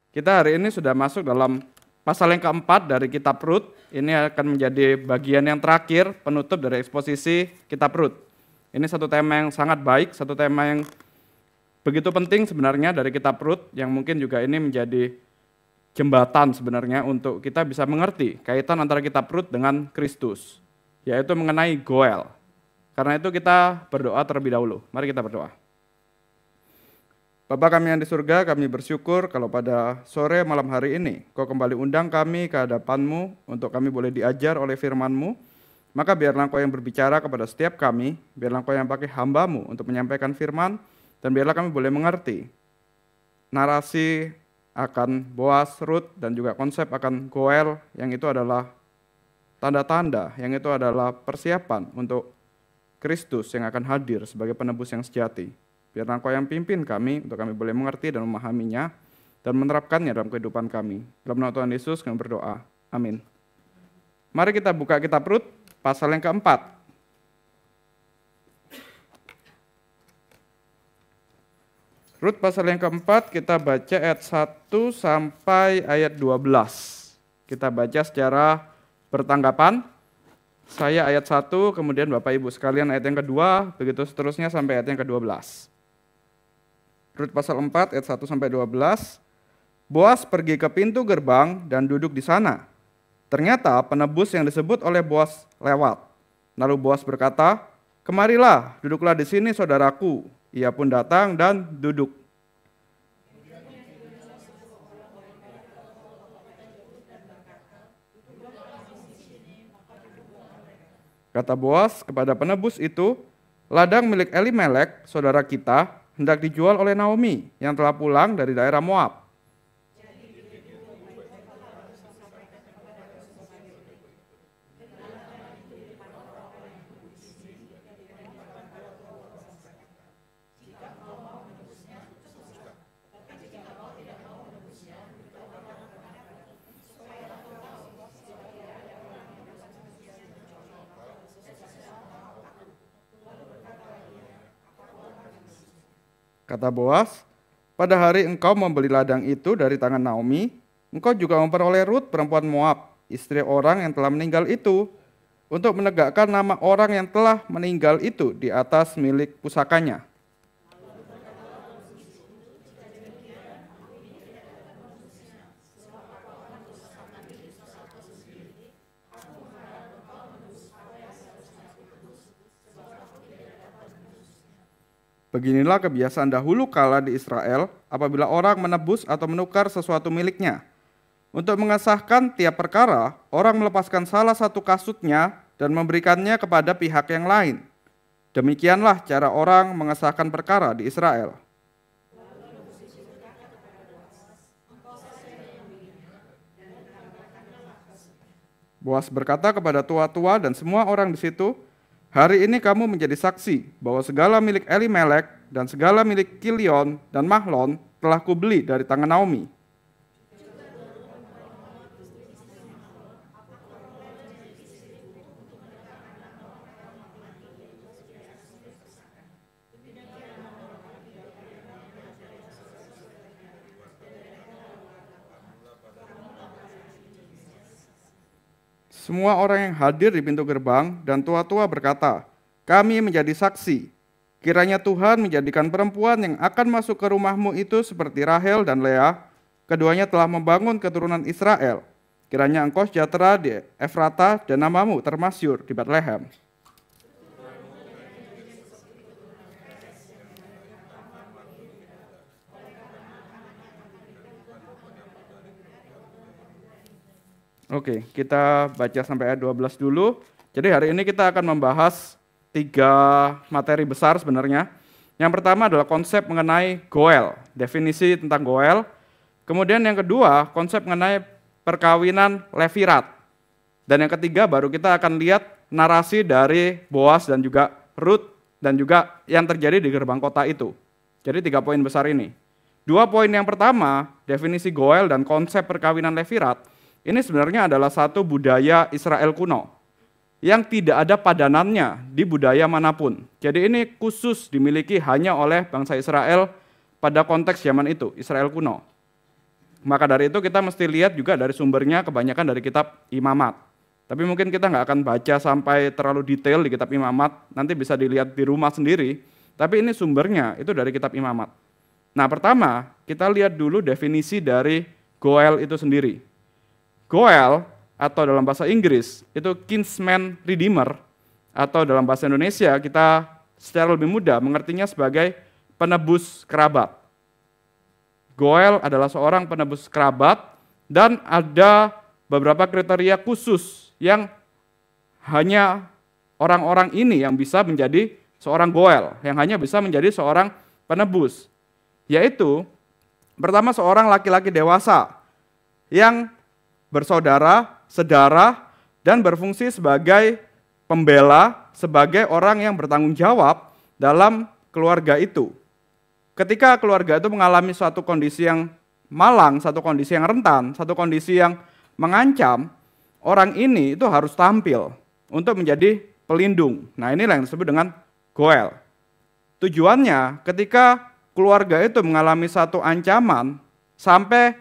Kita hari ini sudah masuk dalam pasal yang keempat dari kitab Rut. Ini akan menjadi bagian yang terakhir, penutup dari eksposisi kitab Rut. Ini satu tema yang sangat baik, satu tema yang begitu penting sebenarnya dari kitab Rut, yang mungkin juga ini menjadi jembatan sebenarnya untuk kita bisa mengerti kaitan antara kitab Rut dengan Kristus, yaitu mengenai Goel. Karena itu kita berdoa terlebih dahulu. Mari kita berdoa. Bapa kami yang di surga, kami bersyukur kalau pada sore malam hari ini Kau kembali undang kami ke hadapan-Mu untuk kami boleh diajar oleh firman-Mu. Maka biarlah Kau yang berbicara kepada setiap kami, biarlah Kau yang pakai hamba-Mu untuk menyampaikan firman, dan biarlah kami boleh mengerti narasi akan Boas, Rut, dan juga konsep akan Goel, yang itu adalah tanda-tanda, yang itu adalah persiapan untuk Kristus yang akan hadir sebagai penebus yang sejati. Biarlah Kau yang pimpin kami, untuk kami boleh mengerti dan memahaminya, dan menerapkannya dalam kehidupan kami. Dalam nama Tuhan Yesus kami berdoa. Amin. Mari kita buka kitab Rut, pasal yang keempat. Rut pasal yang keempat, kita baca ayat 1 sampai ayat 12. Kita baca secara bertanggapan. Saya ayat 1, kemudian Bapak Ibu sekalian ayat yang kedua, begitu seterusnya sampai ayat yang ke-12. Rut pasal 4 ayat 1 sampai 12. Boas pergi ke pintu gerbang dan duduk di sana. Ternyata penebus yang disebut oleh Boas lewat. Lalu Boas berkata, "Kemarilah, duduklah di sini saudaraku." Ia pun datang dan duduk. Kata Boas kepada penebus itu, "Ladang milik Elimelek, saudara kita, hendak dijual oleh Naomi yang telah pulang dari daerah Moab." Kata Boas, "Pada hari engkau membeli ladang itu dari tangan Naomi, engkau juga memperoleh Rut perempuan Moab, istri orang yang telah meninggal itu, untuk menegakkan nama orang yang telah meninggal itu di atas milik pusakanya." Beginilah kebiasaan dahulu kala di Israel apabila orang menebus atau menukar sesuatu miliknya. Untuk mengesahkan tiap perkara, orang melepaskan salah satu kasutnya dan memberikannya kepada pihak yang lain. Demikianlah cara orang mengesahkan perkara di Israel. Boas berkata kepada tua-tua dan semua orang di situ, "Hari ini kamu menjadi saksi bahwa segala milik Elimelek dan segala milik Kilion dan Mahlon telah kubeli dari tangan Naomi." Semua orang yang hadir di pintu gerbang dan tua-tua berkata, "Kami menjadi saksi. Kiranya Tuhan menjadikan perempuan yang akan masuk ke rumahmu itu seperti Rahel dan Lea. Keduanya telah membangun keturunan Israel. Kiranya engkau sejahtera di Efrata dan namamu termasyhur di Betlehem." Oke, kita baca sampai ayat 12 dulu. Jadi hari ini kita akan membahas 3 materi besar sebenarnya. Yang pertama adalah konsep mengenai Goel, definisi tentang Goel. Kemudian yang kedua, konsep mengenai perkawinan Levirat. Dan yang ketiga baru kita akan lihat narasi dari Boas dan juga Rut dan juga yang terjadi di gerbang kota itu. Jadi 3 poin besar ini. 2 poin yang pertama, definisi Goel dan konsep perkawinan Levirat. Ini sebenarnya adalah satu budaya Israel kuno yang tidak ada padanannya di budaya manapun. Jadi ini khusus dimiliki hanya oleh bangsa Israel pada konteks zaman itu, Israel kuno. Maka dari itu kita mesti lihat juga dari sumbernya kebanyakan dari kitab Imamat. Tapi mungkin kita nggak akan baca sampai terlalu detail di kitab Imamat, nanti bisa dilihat di rumah sendiri. Tapi ini sumbernya itu dari kitab Imamat. Nah, pertama kita lihat dulu definisi dari Goel itu sendiri. Goel atau dalam bahasa Inggris itu kinsman redeemer, atau dalam bahasa Indonesia kita secara lebih mudah mengertinya sebagai penebus kerabat. Goel adalah seorang penebus kerabat dan ada beberapa kriteria khusus yang hanya orang-orang ini yang bisa menjadi seorang Goel, yang hanya bisa menjadi seorang penebus. Yaitu, pertama seorang laki-laki dewasa yang bersaudara, sedara, dan berfungsi sebagai pembela, sebagai orang yang bertanggung jawab dalam keluarga itu. Ketika keluarga itu mengalami suatu kondisi yang malang, satu kondisi yang rentan, satu kondisi yang mengancam, orang ini itu harus tampil untuk menjadi pelindung. Nah, inilah yang disebut dengan Goel. Tujuannya ketika keluarga itu mengalami satu ancaman, sampai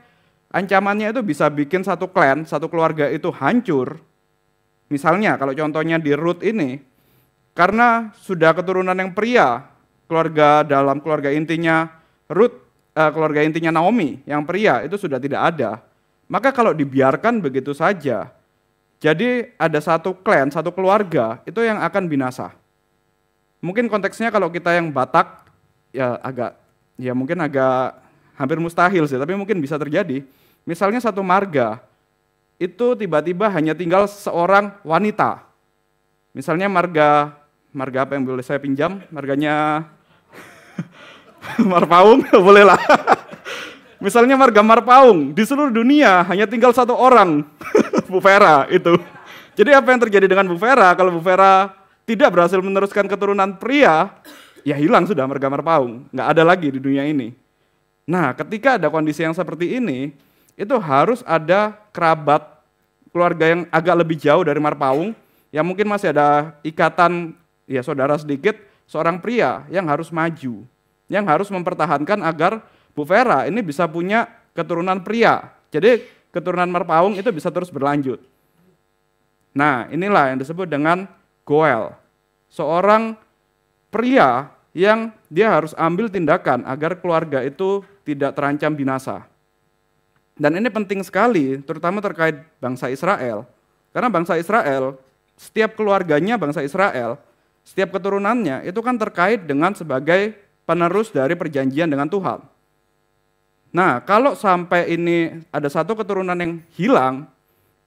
ancamannya itu bisa bikin satu klan, satu keluarga itu hancur. Misalnya kalau contohnya di Ruth ini, karena sudah keturunan yang pria, dalam keluarga intinya Ruth, keluarga intinya Naomi yang pria itu sudah tidak ada. Maka kalau dibiarkan begitu saja, jadi ada satu klan, satu keluarga itu yang akan binasa. Mungkin konteksnya kalau kita yang Batak mungkin agak hampir mustahil sih, tapi mungkin bisa terjadi. Misalnya satu marga itu tiba-tiba hanya tinggal seorang wanita. Misalnya marga apa yang boleh saya pinjam? Marganya Marpaung, bolehlah. Misalnya marga Marpaung, di seluruh dunia hanya tinggal satu orang, Bu Vera itu. Jadi apa yang terjadi dengan Bu Vera? Kalau Bu Vera tidak berhasil meneruskan keturunan pria, ya hilang sudah marga Marpaung, nggak ada lagi di dunia ini. Nah, ketika ada kondisi yang seperti ini, itu harus ada kerabat keluarga yang agak lebih jauh dari Marpaung, yang mungkin masih ada ikatan ya saudara sedikit, seorang pria yang harus maju, yang harus mempertahankan agar Bu Vera ini bisa punya keturunan pria. Jadi keturunan Marpaung itu bisa terus berlanjut. Nah, inilah yang disebut dengan Goel. Seorang pria yang dia harus ambil tindakan agar keluarga itu tidak terancam binasa. Dan ini penting sekali, terutama terkait bangsa Israel. Karena bangsa Israel, setiap keluarganya bangsa Israel, setiap keturunannya itu kan terkait dengan sebagai penerus dari perjanjian dengan Tuhan. Nah, kalau sampai ini ada satu keturunan yang hilang,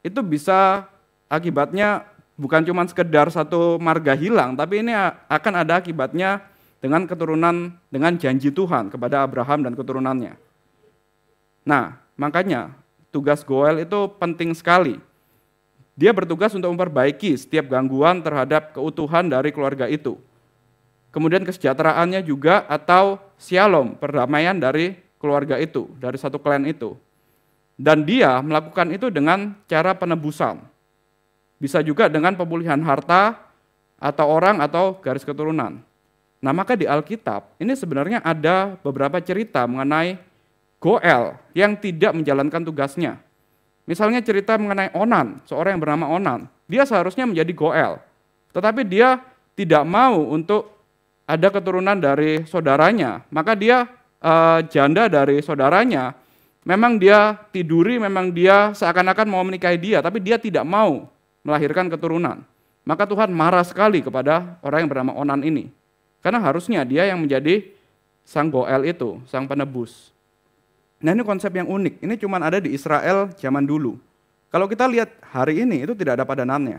itu bisa akibatnya bukan cuma sekedar satu marga hilang, tapi ini akan ada akibatnya dengan keturunan, dengan janji Tuhan kepada Abraham dan keturunannya. Nah, makanya tugas Goel itu penting sekali. Dia bertugas untuk memperbaiki setiap gangguan terhadap keutuhan dari keluarga itu. Kemudian kesejahteraannya juga atau shalom, perdamaian dari keluarga itu, dari satu klan itu. Dan dia melakukan itu dengan cara penebusan. Bisa juga dengan pemulihan harta atau orang atau garis keturunan. Nah, maka di Alkitab ini sebenarnya ada beberapa cerita mengenai Goel yang tidak menjalankan tugasnya. Misalnya cerita mengenai Onan, seorang yang bernama Onan. Dia seharusnya menjadi Goel, tetapi dia tidak mau untuk ada keturunan dari saudaranya. Maka dia janda dari saudaranya. Memang dia tiduri, memang dia seakan-akan mau menikahi dia, tapi dia tidak mau melahirkan keturunan. Maka Tuhan marah sekali kepada orang yang bernama Onan ini. Karena harusnya dia yang menjadi sang Goel itu, sang penebus. Nah, ini konsep yang unik, ini cuma ada di Israel zaman dulu. Kalau kita lihat hari ini, itu tidak ada padanannya.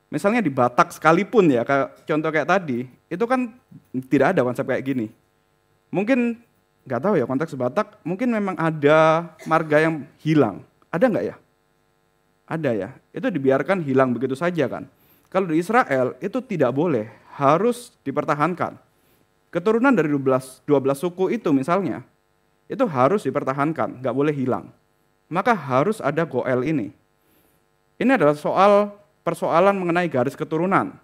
Misalnya di Batak sekalipun ya, contoh kayak tadi, itu kan tidak ada konsep kayak gini. Mungkin, nggak tahu ya konteks Batak, mungkin memang ada marga yang hilang. Ada nggak ya? Ada ya, itu dibiarkan hilang begitu saja kan. Kalau di Israel, itu tidak boleh, harus dipertahankan. Keturunan dari 12 suku itu misalnya, itu harus dipertahankan, nggak boleh hilang. Maka harus ada Goel ini. Ini adalah persoalan mengenai garis keturunan.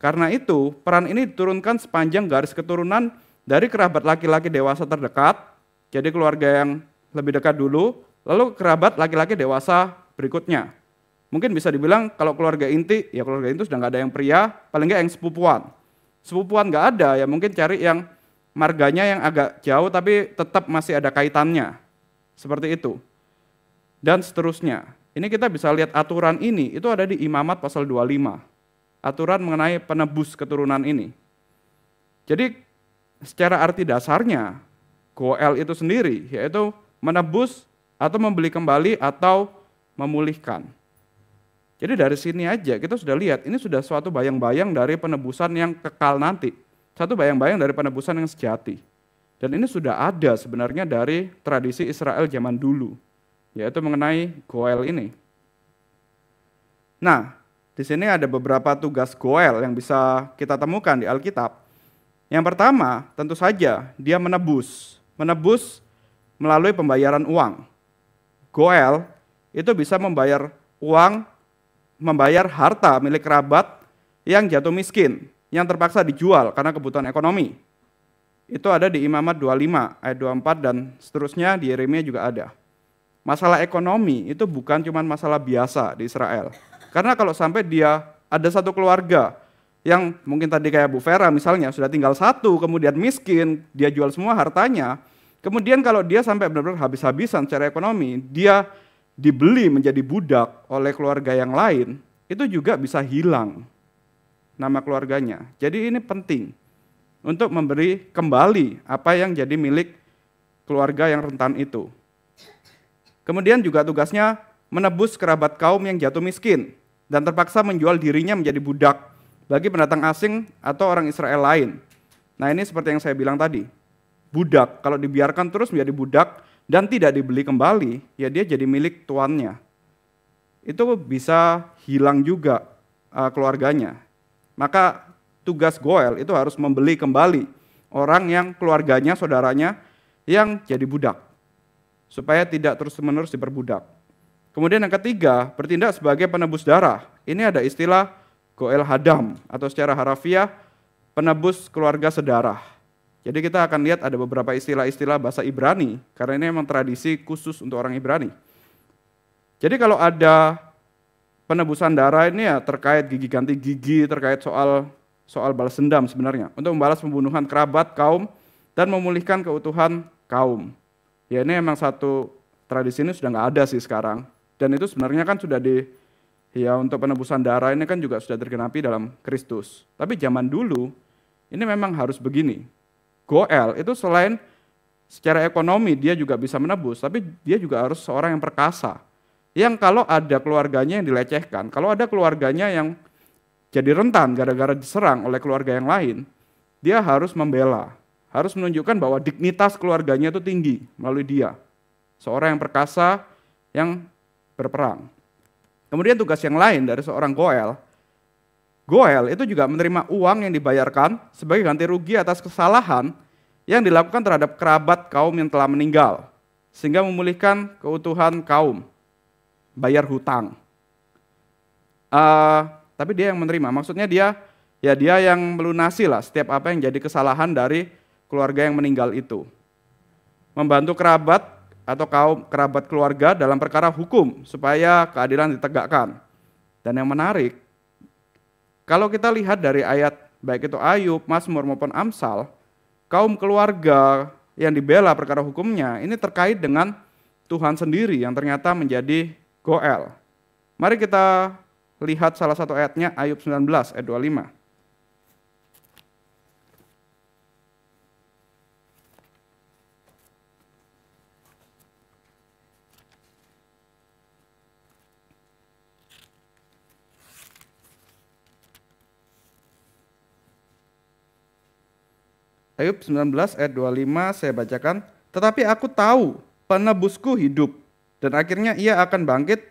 Karena itu, peran ini diturunkan sepanjang garis keturunan dari kerabat laki-laki dewasa terdekat, jadi keluarga yang lebih dekat dulu, lalu kerabat laki-laki dewasa berikutnya. Mungkin bisa dibilang kalau keluarga inti, ya keluarga itu sudah nggak ada yang pria, paling nggak yang sepupuan. Sepupuan nggak ada, ya mungkin cari yang marganya yang agak jauh tapi tetap masih ada kaitannya. Seperti itu. Dan seterusnya. Ini kita bisa lihat aturan ini, itu ada di Imamat pasal 25. Aturan mengenai penebus keturunan ini. Jadi secara arti dasarnya, goel itu sendiri, yaitu menebus atau membeli kembali atau memulihkan. Jadi dari sini aja kita sudah lihat, ini sudah suatu bayang-bayang dari penebusan yang kekal nanti. Satu bayang-bayang dari penebusan yang sejati. Dan ini sudah ada sebenarnya dari tradisi Israel zaman dulu, yaitu mengenai goel ini. Nah, di sini ada beberapa tugas goel yang bisa kita temukan di Alkitab. Yang pertama, tentu saja dia menebus. Menebus melalui pembayaran uang. Goel itu bisa membayar uang, membayar harta milik kerabat yang jatuh miskin, yang terpaksa dijual karena kebutuhan ekonomi. Itu ada di Imamat 25 ayat 24 dan seterusnya, di Yeremia juga ada. Masalah ekonomi itu bukan cuma masalah biasa di Israel. Karena kalau sampai dia ada satu keluarga yang mungkin tadi kayak Bu Vera misalnya sudah tinggal satu, kemudian miskin, dia jual semua hartanya, kemudian kalau dia sampai benar-benar habis-habisan secara ekonomi, dia dibeli menjadi budak oleh keluarga yang lain, itu juga bisa hilang nama keluarganya. Jadi ini penting untuk memberi kembali apa yang jadi milik keluarga yang rentan itu. Kemudian juga tugasnya menebus kerabat kaum yang jatuh miskin dan terpaksa menjual dirinya menjadi budak bagi pendatang asing atau orang Israel lain. Nah ini seperti yang saya bilang tadi, budak kalau dibiarkan terus menjadi budak dan tidak dibeli kembali, ya dia jadi milik tuannya. Itu bisa hilang juga keluarganya. Maka tugas goel itu harus membeli kembali orang yang keluarganya, saudaranya yang jadi budak, supaya tidak terus-menerus diperbudak. Kemudian yang ketiga, bertindak sebagai penebus darah. Ini ada istilah goel hadam, atau secara harafiah penebus keluarga sedarah. Jadi kita akan lihat ada beberapa istilah-istilah bahasa Ibrani, karena ini memang tradisi khusus untuk orang Ibrani. Jadi kalau ada penebusan darah ini ya terkait gigi ganti gigi, terkait soal balas dendam sebenarnya, untuk membalas pembunuhan kerabat kaum dan memulihkan keutuhan kaum. Ya ini memang satu tradisi ini sudah nggak ada sih sekarang, dan itu sebenarnya kan sudah untuk penebusan darah ini kan juga sudah tergenapi dalam Kristus. Tapi zaman dulu ini memang harus begini. Goel itu selain secara ekonomi dia juga bisa menebus, tapi dia juga harus seorang yang perkasa. Yang kalau ada keluarganya yang dilecehkan, kalau ada keluarganya yang jadi rentan gara-gara diserang oleh keluarga yang lain, dia harus membela, harus menunjukkan bahwa dignitas keluarganya itu tinggi melalui dia. Seorang yang perkasa, yang berperang. Kemudian tugas yang lain dari seorang goel itu juga menerima uang yang dibayarkan sebagai ganti rugi atas kesalahan yang dilakukan terhadap kerabat kaum yang telah meninggal, sehingga memulihkan keutuhan kaum, bayar hutang. Tapi dia yang menerima, maksudnya dia yang melunasi lah setiap apa yang jadi kesalahan dari keluarga yang meninggal itu. Membantu kerabat atau kerabat keluarga dalam perkara hukum supaya keadilan ditegakkan. Dan yang menarik, kalau kita lihat dari ayat baik itu Ayub, Mazmur maupun Amsal, kaum keluarga yang dibela perkara hukumnya ini terkait dengan Tuhan sendiri yang ternyata menjadi goel. Mari kita lihat salah satu ayatnya, Ayub 19 ayat 25. Ayub 19 ayat 25 saya bacakan. Tetapi aku tahu penebusku hidup dan akhirnya ia akan bangkit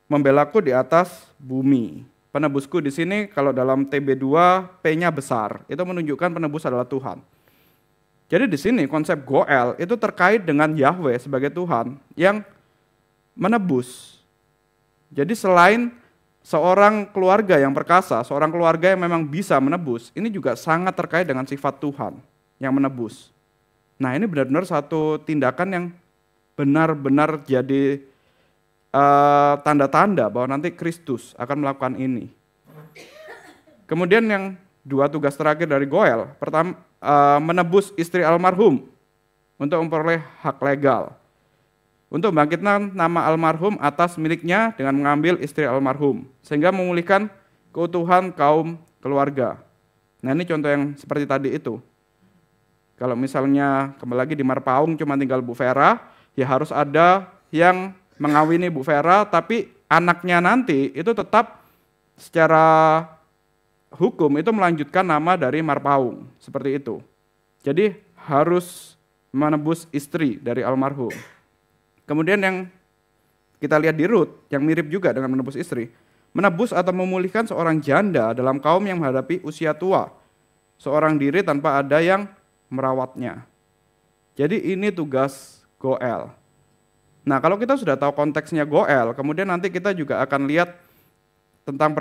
membelaku di atas bumi. Penebusku di sini kalau dalam TB2 P-nya besar, itu menunjukkan penebus adalah Tuhan. Jadi di sini konsep goel itu terkait dengan Yahweh sebagai Tuhan yang menebus. Jadi selain seorang keluarga yang perkasa, seorang keluarga yang memang bisa menebus, ini juga sangat terkait dengan sifat Tuhan yang menebus. Nah ini benar-benar satu tindakan yang benar-benar jadi tanda-tanda bahwa nanti Kristus akan melakukan ini. Kemudian yang dua tugas terakhir dari Goel, pertama menebus istri almarhum untuk memperoleh hak legal. Untuk membangkitkan nama almarhum atas miliknya dengan mengambil istri almarhum, sehingga memulihkan keutuhan kaum keluarga. Nah ini contoh yang seperti tadi itu. Kalau misalnya kembali lagi di Marpaung cuma tinggal Bu Vera, ya harus ada yang mengawini Bu Vera, tapi anaknya nanti itu tetap secara hukum itu melanjutkan nama dari Marpaung, seperti itu. Jadi harus menebus istri dari almarhum. Kemudian yang kita lihat di Rut, yang mirip juga dengan menebus istri, menebus atau memulihkan seorang janda dalam kaum yang menghadapi usia tua, seorang diri tanpa ada yang merawatnya. Jadi ini tugas Goel. Nah kalau kita sudah tahu konteksnya Goel, kemudian nanti kita juga akan lihat tentang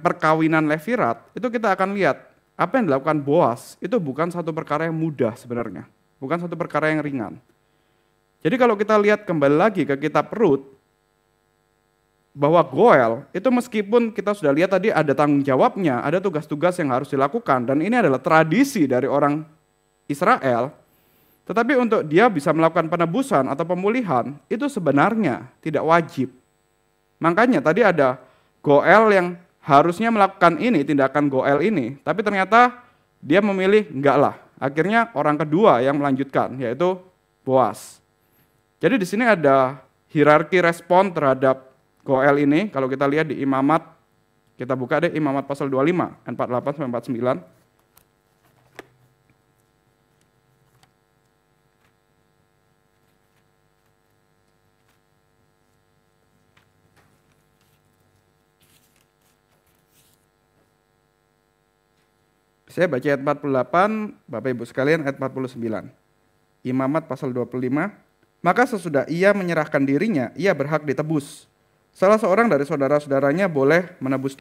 perkawinan Levirat, itu kita akan lihat apa yang dilakukan Boas, itu bukan satu perkara yang mudah sebenarnya, bukan satu perkara yang ringan. Jadi kalau kita lihat kembali lagi ke kitab Rut, bahwa Goel itu meskipun kita sudah lihat tadi ada tanggung jawabnya, ada tugas-tugas yang harus dilakukan, dan ini adalah tradisi dari orang Israel, tetapi untuk dia bisa melakukan penebusan atau pemulihan, itu sebenarnya tidak wajib. Makanya tadi ada Goel yang harusnya melakukan ini, tindakan Goel ini, tapi ternyata dia memilih enggak lah. Akhirnya orang kedua yang melanjutkan, yaitu Boas. Jadi di sini ada hierarki respon terhadap Goel ini. Kalau kita lihat di Imamat, kita buka deh Imamat pasal 25, 48 sampai 49. Saya baca ayat 48, Bapak Ibu sekalian ayat 49. Imamat pasal 25, maka sesudah ia menyerahkan dirinya, ia berhak ditebus. Salah seorang dari saudara-saudaranya boleh menebus.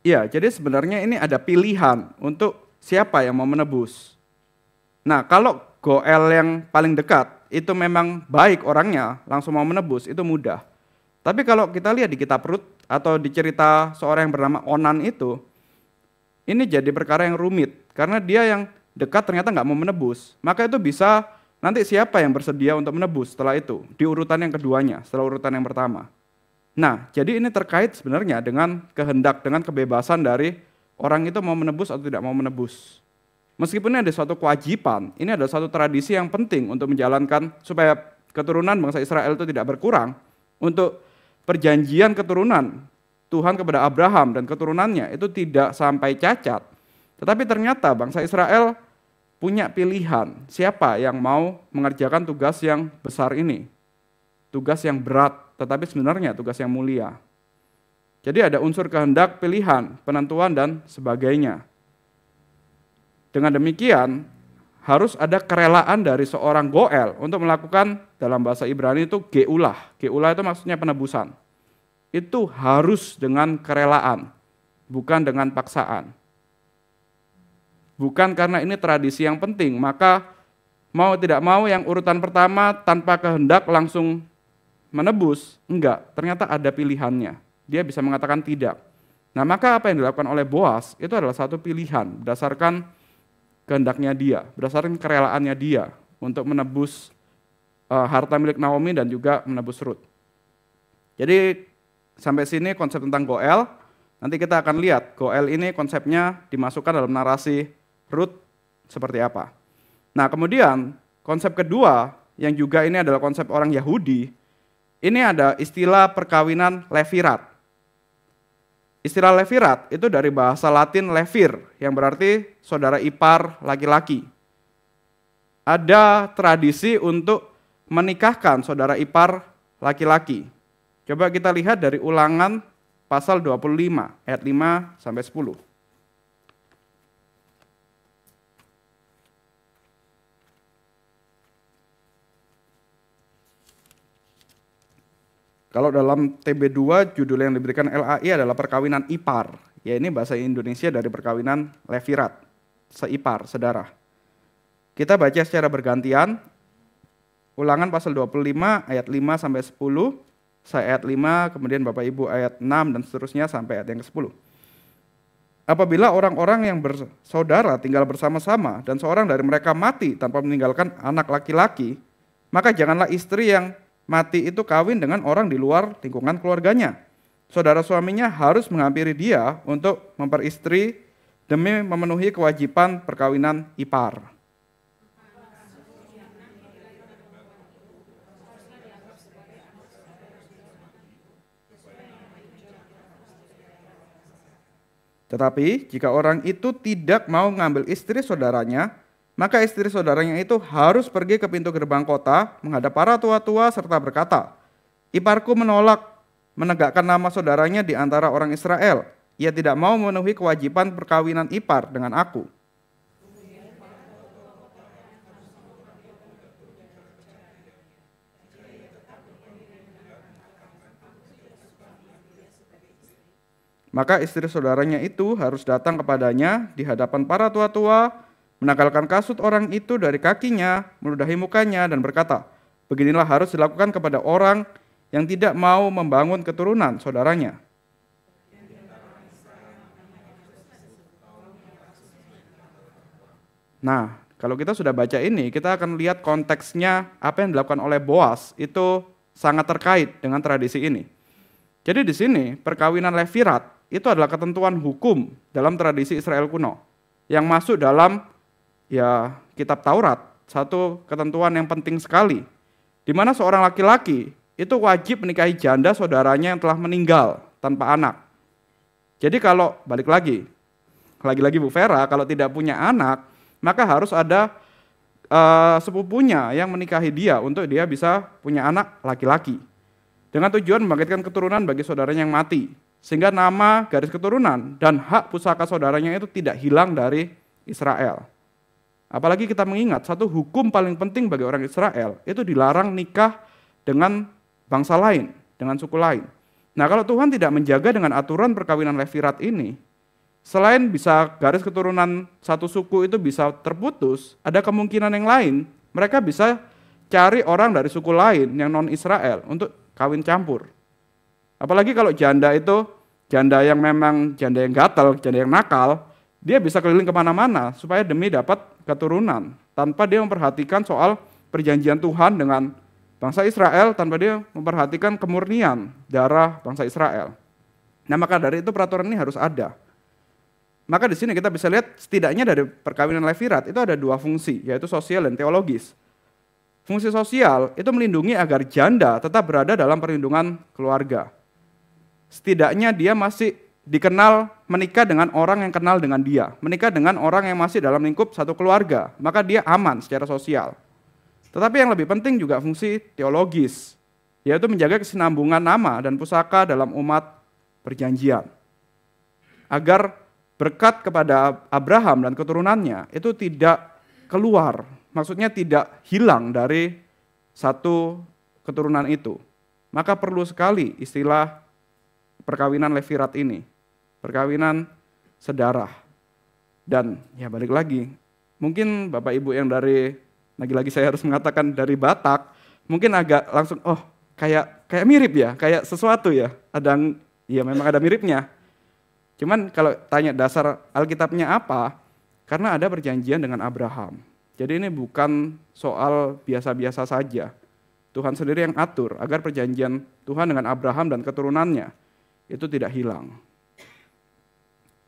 Iya, jadi sebenarnya ini ada pilihan untuk siapa yang mau menebus. Nah, kalau Goel yang paling dekat, itu memang baik orangnya, langsung mau menebus, itu mudah. Tapi kalau kita lihat di kitab Rut, atau di cerita seorang yang bernama Onan itu, ini jadi perkara yang rumit, karena dia yang dekat ternyata nggak mau menebus. Maka itu bisa, nanti siapa yang bersedia untuk menebus setelah itu, di urutan yang keduanya, setelah urutan yang pertama. Nah, jadi ini terkait sebenarnya dengan kehendak, dengan kebebasan dari orang itu mau menebus atau tidak mau menebus. Meskipun ini ada suatu kewajiban, ini ada suatu tradisi yang penting untuk menjalankan supaya keturunan bangsa Israel itu tidak berkurang. Untuk perjanjian keturunan Tuhan kepada Abraham dan keturunannya itu tidak sampai cacat. Tetapi ternyata bangsa Israel punya pilihan siapa yang mau mengerjakan tugas yang besar ini. Tugas yang berat, tetapi sebenarnya tugas yang mulia. Jadi ada unsur kehendak, pilihan, penentuan, dan sebagainya. Dengan demikian, harus ada kerelaan dari seorang Goel untuk melakukan, dalam bahasa Ibrani itu geulah. Geulah itu maksudnya penebusan. Itu harus dengan kerelaan, bukan dengan paksaan. Bukan karena ini tradisi yang penting, maka mau tidak mau yang urutan pertama tanpa kehendak langsung menebus, enggak, ternyata ada pilihannya. Dia bisa mengatakan tidak. Nah, maka apa yang dilakukan oleh Boas itu adalah satu pilihan berdasarkan kehendaknya dia, berdasarkan kerelaannya dia untuk menebus harta milik Naomi dan juga menebus Rut. Jadi sampai sini konsep tentang Goel. Nanti kita akan lihat Goel ini konsepnya dimasukkan dalam narasi Rut seperti apa. Nah, kemudian konsep kedua yang juga ini adalah konsep orang Yahudi. Ini ada istilah perkawinan Levirat. Istilah Levirat itu dari bahasa Latin levir, yang berarti saudara ipar laki-laki. Ada tradisi untuk menikahkan saudara ipar laki-laki. Coba kita lihat dari Ulangan pasal 25, ayat 5 sampai 10. Kalau dalam TB2 judul yang diberikan LAI adalah perkawinan ipar. Ya ini bahasa Indonesia dari perkawinan levirat, seipar, sedarah. Kita baca secara bergantian. Ulangan pasal 25 ayat 5 sampai 10, saya ayat 5, kemudian Bapak Ibu ayat 6 dan seterusnya sampai ayat yang ke-10. Apabila orang-orang yang bersaudara tinggal bersama-sama dan seorang dari mereka mati tanpa meninggalkan anak laki-laki, maka janganlah istri yang mati itu kawin dengan orang di luar lingkungan keluarganya. Saudara suaminya harus menghampiri dia untuk memperistri demi memenuhi kewajiban perkawinan ipar. Tetapi jika orang itu tidak mau mengambil istri saudaranya, maka istri saudaranya itu harus pergi ke pintu gerbang kota menghadap para tua-tua serta berkata, "Iparku menolak menegakkan nama saudaranya di antara orang Israel. Ia tidak mau memenuhi kewajiban perkawinan ipar dengan aku." Maka istri saudaranya itu harus datang kepadanya di hadapan para tua-tua, menanggalkan kasut orang itu dari kakinya, meludahi mukanya dan berkata, "Beginilah harus dilakukan kepada orang yang tidak mau membangun keturunan saudaranya." Nah, kalau kita sudah baca ini, kita akan lihat konteksnya apa yang dilakukan oleh Boas itu sangat terkait dengan tradisi ini. Jadi di sini perkawinan levirat itu adalah ketentuan hukum dalam tradisi Israel kuno yang masuk dalam kitab Taurat, satu ketentuan yang penting sekali, di mana seorang laki-laki itu wajib menikahi janda saudaranya yang telah meninggal tanpa anak. Jadi kalau balik lagi Bu Vera, kalau tidak punya anak, maka harus ada sepupunya yang menikahi dia untuk dia bisa punya anak laki-laki. Dengan tujuan membangkitkan keturunan bagi saudaranya yang mati, sehingga nama, garis keturunan, dan hak pusaka saudaranya itu tidak hilang dari Israel. Apalagi kita mengingat, satu hukum paling penting bagi orang Israel, itu dilarang nikah dengan bangsa lain, dengan suku lain. Nah, kalau Tuhan tidak menjaga dengan aturan perkawinan levirat ini, selain bisa garis keturunan satu suku itu bisa terputus, ada kemungkinan yang lain, mereka bisa cari orang dari suku lain yang non-Israel untuk kawin campur. Apalagi kalau janda itu, janda yang memang janda yang gatal, janda yang nakal, dia bisa keliling kemana-mana supaya demi dapat keturunan, tanpa dia memperhatikan soal perjanjian Tuhan dengan bangsa Israel, tanpa dia memperhatikan kemurnian darah bangsa Israel. Nah, maka dari itu peraturan ini harus ada. Maka di sini kita bisa lihat setidaknya dari perkawinan levirat itu ada dua fungsi, yaitu sosial dan teologis. Fungsi sosial itu melindungi agar janda tetap berada dalam perlindungan keluarga. Setidaknya dia masih dikenal menikah dengan orang yang kenal dengan dia, menikah dengan orang yang masih dalam lingkup satu keluarga, maka dia aman secara sosial. Tetapi yang lebih penting juga fungsi teologis, yaitu menjaga kesinambungan nama dan pusaka dalam umat perjanjian. Agar berkat kepada Abraham dan keturunannya itu tidak keluar, maksudnya tidak hilang dari satu keturunan itu. Maka perlu sekali istilah perkawinan levirat ini, perkawinan sedarah. Dan ya balik lagi, mungkin Bapak Ibu yang dari, lagi-lagi saya harus mengatakan dari Batak, mungkin agak langsung, oh kayak mirip ya, kayak sesuatu ya, ya memang ada miripnya. Cuman kalau tanya dasar Alkitabnya apa, karena ada perjanjian dengan Abraham. Jadi ini bukan soal biasa-biasa saja. Tuhan sendiri yang atur agar perjanjian Tuhan dengan Abraham dan keturunannya itu tidak hilang.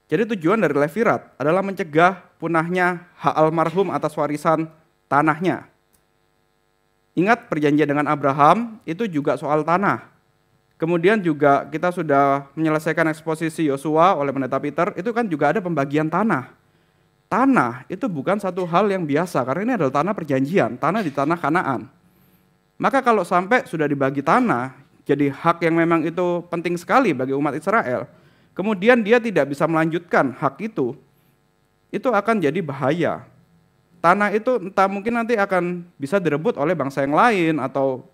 Jadi tujuan dari levirat adalah mencegah punahnya hak almarhum atas warisan tanahnya. Ingat perjanjian dengan Abraham itu juga soal tanah. Kemudian juga kita sudah menyelesaikan eksposisi Yosua oleh Pendeta Peter, itu kan juga ada pembagian tanah. Tanah itu bukan satu hal yang biasa, karena ini adalah tanah perjanjian, tanah di tanah Kanaan. Maka kalau sampai sudah dibagi tanah, jadi hak yang memang itu penting sekali bagi umat Israel, kemudian dia tidak bisa melanjutkan hak itu akan jadi bahaya. Tanah itu entah mungkin nanti akan bisa direbut oleh bangsa yang lain, atau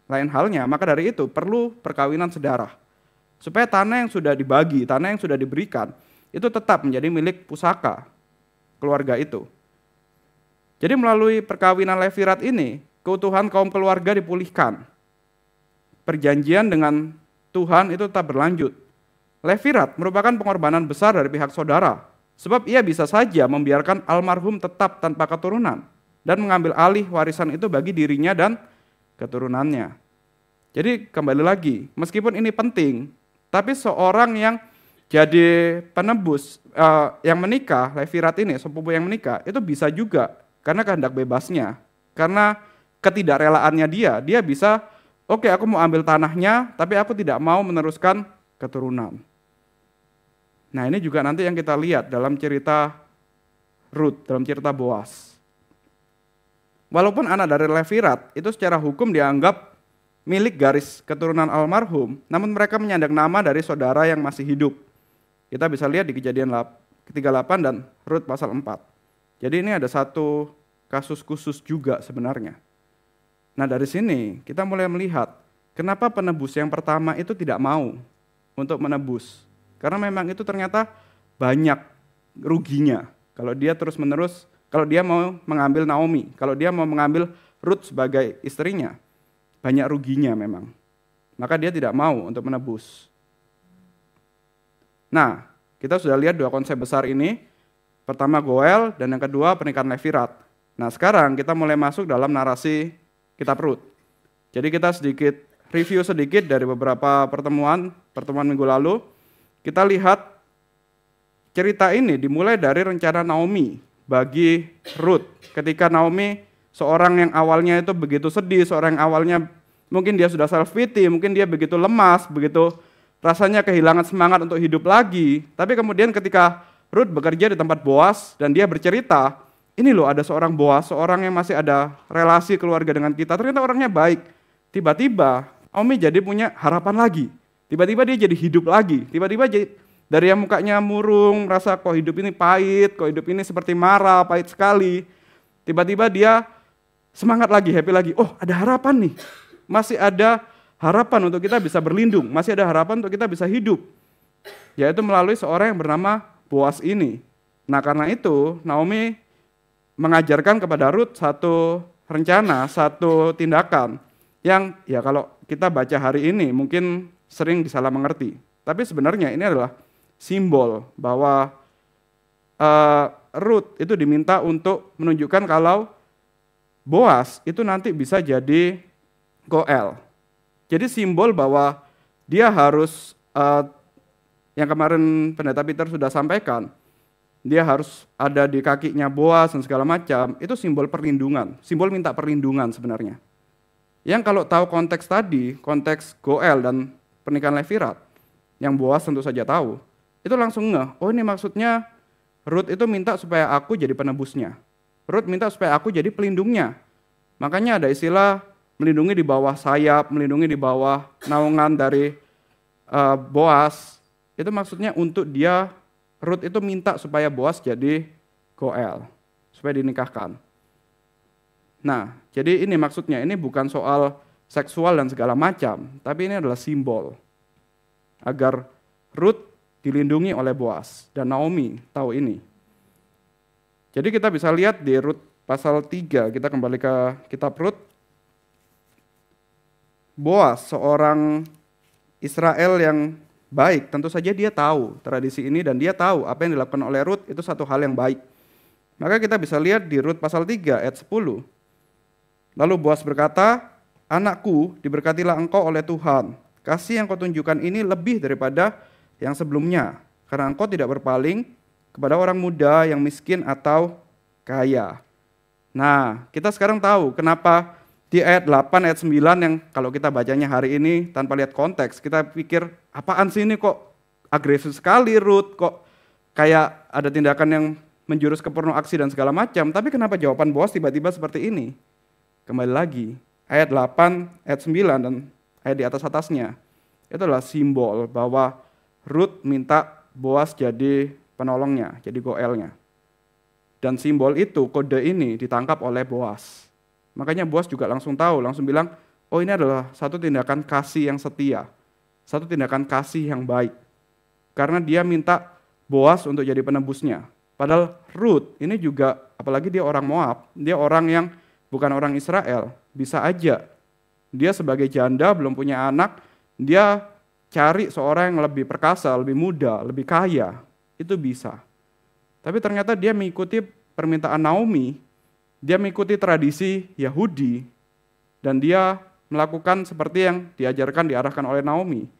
lain halnya, maka dari itu perlu perkawinan sedarah. Supaya tanah yang sudah dibagi, tanah yang sudah diberikan, itu tetap menjadi milik pusaka keluarga itu. Jadi melalui perkawinan Levirat ini, keutuhan kaum keluarga dipulihkan. Perjanjian dengan Tuhan itu tetap berlanjut. Levirat merupakan pengorbanan besar dari pihak saudara, sebab ia bisa saja membiarkan almarhum tetap tanpa keturunan dan mengambil alih warisan itu bagi dirinya dan keturunannya. Jadi kembali lagi, meskipun ini penting, tapi seorang yang jadi penebus, yang menikah, Levirat ini, sepupu yang menikah, itu bisa juga, karena kehendak bebasnya, karena ketidakrelaannya dia bisa, oke, aku mau ambil tanahnya, tapi aku tidak mau meneruskan keturunan. Nah ini juga nanti yang kita lihat dalam cerita Rut, dalam cerita Boas. Walaupun anak dari Levirat itu secara hukum dianggap milik garis keturunan almarhum, namun mereka menyandang nama dari saudara yang masih hidup. Kita bisa lihat di Kejadian 38 dan Rut pasal 4. Jadi ini ada satu kasus khusus juga sebenarnya. Nah dari sini kita mulai melihat kenapa penebus yang pertama itu tidak mau untuk menebus. Karena memang itu ternyata banyak ruginya kalau dia terus-menerus. Kalau dia mau mengambil Naomi, kalau dia mau mengambil Rut sebagai istrinya, banyak ruginya memang. Maka dia tidak mau untuk menebus. Nah, kita sudah lihat dua konsep besar ini. Pertama Goel dan yang kedua pernikahan Levirat. Nah, sekarang kita mulai masuk dalam narasi kitab Rut. Jadi kita sedikit review sedikit dari beberapa pertemuan minggu lalu. Kita lihat cerita ini dimulai dari rencana Naomi bagi Rut. Ketika Naomi, seorang yang awalnya itu begitu sedih, seorang yang awalnya mungkin dia sudah self-pity, mungkin dia begitu lemas, begitu rasanya kehilangan semangat untuk hidup lagi. Tapi kemudian ketika Rut bekerja di tempat Boas dan dia bercerita, ini loh ada seorang Boas, seorang yang masih ada relasi keluarga dengan kita, ternyata orangnya baik. Tiba-tiba Naomi jadi punya harapan lagi. Tiba-tiba dia jadi hidup lagi. Tiba-tiba dari yang mukanya murung, merasa kok hidup ini pahit, kok hidup ini seperti marah, pahit sekali. Tiba-tiba dia semangat lagi, happy lagi. Oh, ada harapan nih. Masih ada harapan untuk kita bisa berlindung. Masih ada harapan untuk kita bisa hidup. Yaitu melalui seorang yang bernama Boas ini. Nah, karena itu Naomi mengajarkan kepada Rut satu rencana, satu tindakan yang ya kalau kita baca hari ini mungkin sering disalah mengerti. Tapi sebenarnya ini adalah simbol bahwa Rut itu diminta untuk menunjukkan kalau Boas itu nanti bisa jadi Goel. Jadi simbol bahwa dia harus, yang kemarin Pendeta Peter sudah sampaikan, dia harus ada di kakinya Boas dan segala macam, itu simbol perlindungan, simbol minta perlindungan sebenarnya. Yang kalau tahu konteks tadi, konteks Goel dan pernikahan Levirat, yang Boas tentu saja tahu, itu langsung ngeh, oh ini maksudnya Rut itu minta supaya aku jadi penebusnya. Rut minta supaya aku jadi pelindungnya. Makanya ada istilah melindungi di bawah sayap, melindungi di bawah naungan dari Boas. Itu maksudnya untuk dia, Rut itu minta supaya Boas jadi Goel, supaya dinikahkan. Nah, jadi ini maksudnya, ini bukan soal seksual dan segala macam, tapi ini adalah simbol agar Rut dilindungi oleh Boas, dan Naomi tahu ini. Jadi kita bisa lihat di Rut pasal 3, kita kembali ke kitab Rut. Boas, seorang Israel yang baik, tentu saja dia tahu tradisi ini dan dia tahu apa yang dilakukan oleh Rut itu satu hal yang baik. Maka kita bisa lihat di Rut pasal 3 ayat 10. Lalu Boas berkata, "Anakku, diberkatilah engkau oleh Tuhan. Kasih yang kau tunjukkan ini lebih daripada yang sebelumnya, karena engkau tidak berpaling kepada orang muda yang miskin atau kaya." Nah, kita sekarang tahu kenapa di ayat 8, ayat 9 yang kalau kita bacanya hari ini tanpa lihat konteks, kita pikir, apaan sih ini kok agresif sekali Rut, kok kayak ada tindakan yang menjurus ke porno aksi dan segala macam, tapi kenapa jawaban Boas tiba-tiba seperti ini? Kembali lagi, ayat 8, ayat 9 dan ayat di atas-atasnya, itu adalah simbol bahwa Rut minta Boas jadi penolongnya, jadi Goelnya. Dan simbol itu, kode ini ditangkap oleh Boas. Makanya Boas juga langsung tahu, langsung bilang, oh ini adalah satu tindakan kasih yang setia, satu tindakan kasih yang baik. Karena dia minta Boas untuk jadi penebusnya. Padahal Ruth ini juga, apalagi dia orang Moab, dia orang yang bukan orang Israel, bisa aja dia sebagai janda belum punya anak, dia cari seorang yang lebih perkasa, lebih muda, lebih kaya, itu bisa. Tapi ternyata dia mengikuti permintaan Naomi, dia mengikuti tradisi Yahudi, dan dia melakukan seperti yang diajarkan, diarahkan oleh Naomi.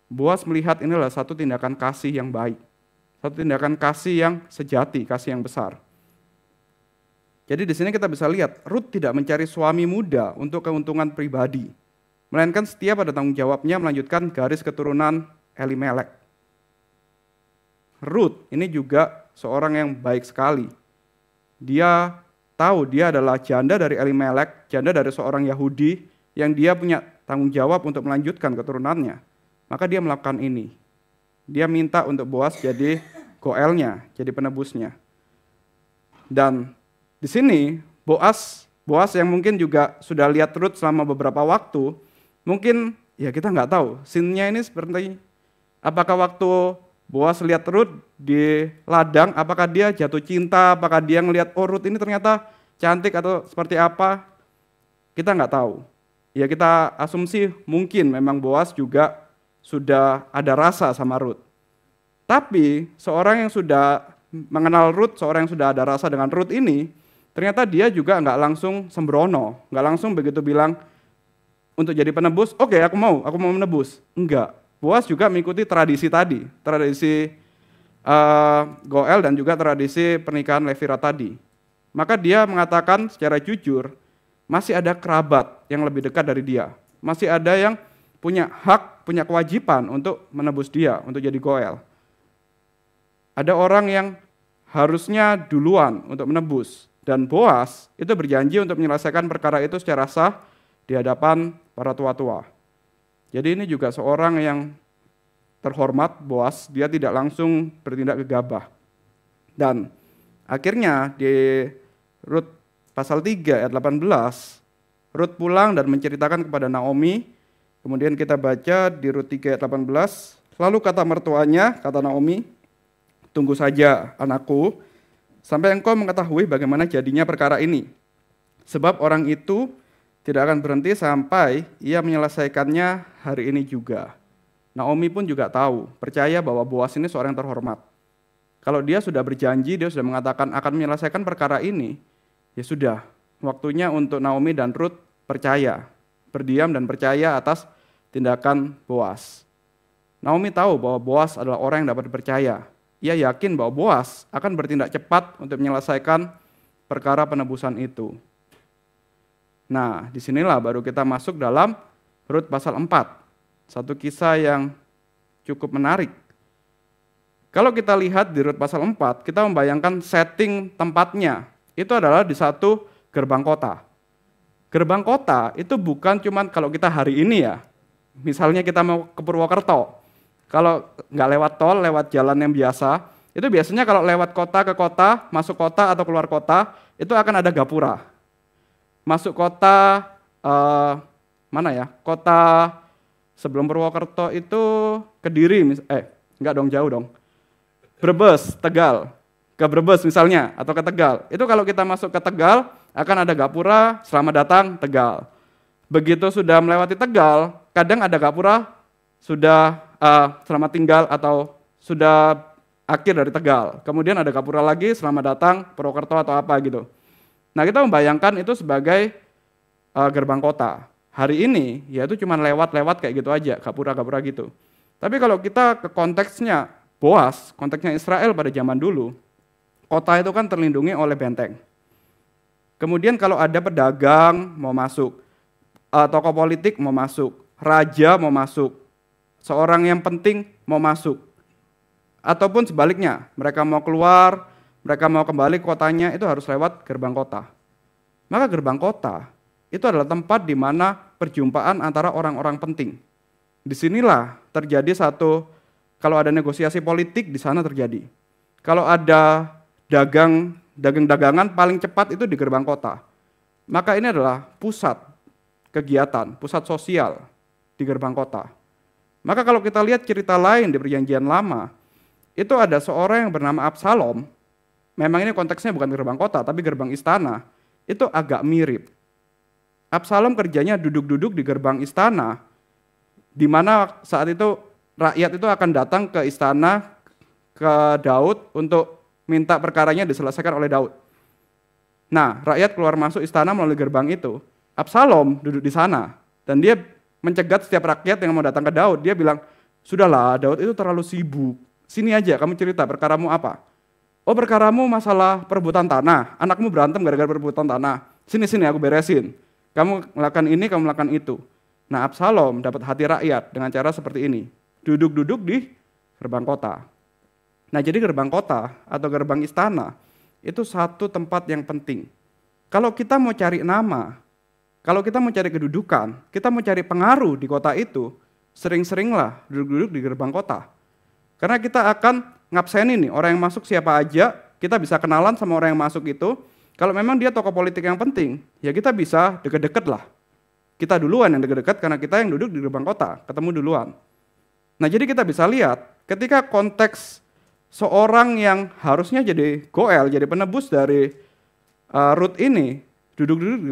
Boas melihat inilah satu tindakan kasih yang baik, satu tindakan kasih yang sejati, kasih yang besar. Jadi di sini kita bisa lihat, Ruth tidak mencari suami muda untuk keuntungan pribadi, melainkan setia pada tanggung jawabnya melanjutkan garis keturunan Elimelek. Ruth ini juga seorang yang baik sekali. Dia tahu dia adalah janda dari Elimelek, janda dari seorang Yahudi, yang dia punya tanggung jawab untuk melanjutkan keturunannya. Maka dia melakukan ini. Dia minta untuk Boas jadi goelnya, jadi penebusnya. Dan di sini Boas yang mungkin juga sudah lihat Ruth selama beberapa waktu, mungkin ya kita nggak tahu scene-nya ini seperti apakah waktu Boas lihat Ruth di ladang, apakah dia jatuh cinta, apakah dia ngelihat oh Ruth ini ternyata cantik atau seperti apa, kita nggak tahu. Ya kita asumsi mungkin memang Boas juga sudah ada rasa sama Ruth. Tapi seorang yang sudah mengenal Ruth, seorang yang sudah ada rasa dengan Ruth ini, ternyata dia juga nggak langsung sembrono, nggak langsung begitu bilang untuk jadi penebus, oke, aku mau menebus. Enggak. Boas juga mengikuti tradisi tadi, tradisi Goel dan juga tradisi pernikahan Levira tadi. Maka dia mengatakan secara jujur, masih ada kerabat yang lebih dekat dari dia. Masih ada yang punya hak, punya kewajiban untuk menebus dia, untuk jadi Goel. Ada orang yang harusnya duluan untuk menebus. Dan Boas itu berjanji untuk menyelesaikan perkara itu secara sah di hadapan para tua-tua. Jadi ini juga seorang yang terhormat, Boas, dia tidak langsung bertindak gegabah. Dan akhirnya di Rut pasal 3 ayat 18, Rut pulang dan menceritakan kepada Naomi. Kemudian kita baca di Rut 3 ayat 18, lalu kata mertuanya, kata Naomi, tunggu saja anakku, sampai engkau mengetahui bagaimana jadinya perkara ini. Sebab orang itu tidak akan berhenti sampai ia menyelesaikannya hari ini juga. Naomi pun juga tahu, percaya bahwa Boas ini seorang yang terhormat. Kalau dia sudah berjanji, dia sudah mengatakan akan menyelesaikan perkara ini, ya sudah, waktunya untuk Naomi dan Ruth percaya, berdiam dan percaya atas tindakan Boas. Naomi tahu bahwa Boas adalah orang yang dapat dipercaya. Ia yakin bahwa Boas akan bertindak cepat untuk menyelesaikan perkara penebusan itu. Nah, disinilah baru kita masuk dalam Rut pasal 4. Satu kisah yang cukup menarik. Kalau kita lihat di Rut pasal 4, kita membayangkan setting tempatnya. Itu adalah di satu gerbang kota. Gerbang kota itu bukan cuma kalau kita hari ini ya. Misalnya kita mau ke Purwokerto. Kalau nggak lewat tol, lewat jalan yang biasa, itu biasanya kalau lewat kota ke kota, masuk kota atau keluar kota, itu akan ada gapura. Masuk kota, mana ya, kota sebelum Purwokerto itu Kediri, enggak dong, jauh dong. Brebes, Tegal, ke Brebes misalnya, atau ke Tegal. Itu kalau kita masuk ke Tegal, akan ada gapura, selamat datang Tegal. Begitu sudah melewati Tegal, kadang ada gapura, sudah selamat tinggal atau sudah akhir dari Tegal. Kemudian ada gapura lagi, selamat datang Purwokerto atau apa gitu. Nah kita membayangkan itu sebagai gerbang kota. Hari ini ya itu cuma lewat-lewat kayak gitu aja, gapura-gapura gitu. Tapi kalau kita ke konteksnya Boas, konteksnya Israel pada zaman dulu, kota itu kan terlindungi oleh benteng. Kemudian kalau ada pedagang mau masuk, tokoh politik mau masuk, raja mau masuk, seorang yang penting mau masuk, ataupun sebaliknya, mereka mau keluar, mereka mau kembali ke kotanya, itu harus lewat gerbang kota. Maka gerbang kota itu adalah tempat di mana perjumpaan antara orang-orang penting. Disinilah terjadi satu, kalau ada negosiasi politik di sana terjadi. Kalau ada dagangan paling cepat itu di gerbang kota. Maka ini adalah pusat kegiatan, pusat sosial di gerbang kota. Maka kalau kita lihat cerita lain di Perjanjian Lama, itu ada seorang yang bernama Absalom. Memang ini konteksnya bukan gerbang kota, tapi gerbang istana. Itu agak mirip. Absalom kerjanya duduk-duduk di gerbang istana, di mana saat itu rakyat itu akan datang ke istana ke Daud untuk minta perkaranya diselesaikan oleh Daud. Nah, rakyat keluar masuk istana melalui gerbang itu. Absalom duduk di sana dan dia mencegat setiap rakyat yang mau datang ke Daud. Dia bilang, "Sudahlah, Daud itu terlalu sibuk. Sini aja kamu cerita perkaramu apa?" "Oh, perkaramu masalah perebutan tanah. Anakmu berantem gara-gara perebutan tanah. Sini aku beresin. Kamu melakukan ini, kamu melakukan itu." Nah, Absalom dapat hati rakyat dengan cara seperti ini. Duduk-duduk di gerbang kota. Nah, jadi gerbang kota atau gerbang istana itu satu tempat yang penting. Kalau kita mau cari nama, kalau kita mau cari kedudukan, kita mau cari pengaruh di kota itu, sering-seringlah duduk-duduk di gerbang kota. Karena kita akan ngabsenin nih, orang yang masuk siapa aja, kita bisa kenalan sama orang yang masuk itu. Kalau memang dia tokoh politik yang penting, ya kita bisa deket-deket lah. Kita duluan yang deket-deket karena kita yang duduk di gerbang kota, ketemu duluan. Nah, jadi kita bisa lihat ketika konteks seorang yang harusnya jadi goel, jadi penebus dari Rut ini, duduk-duduk di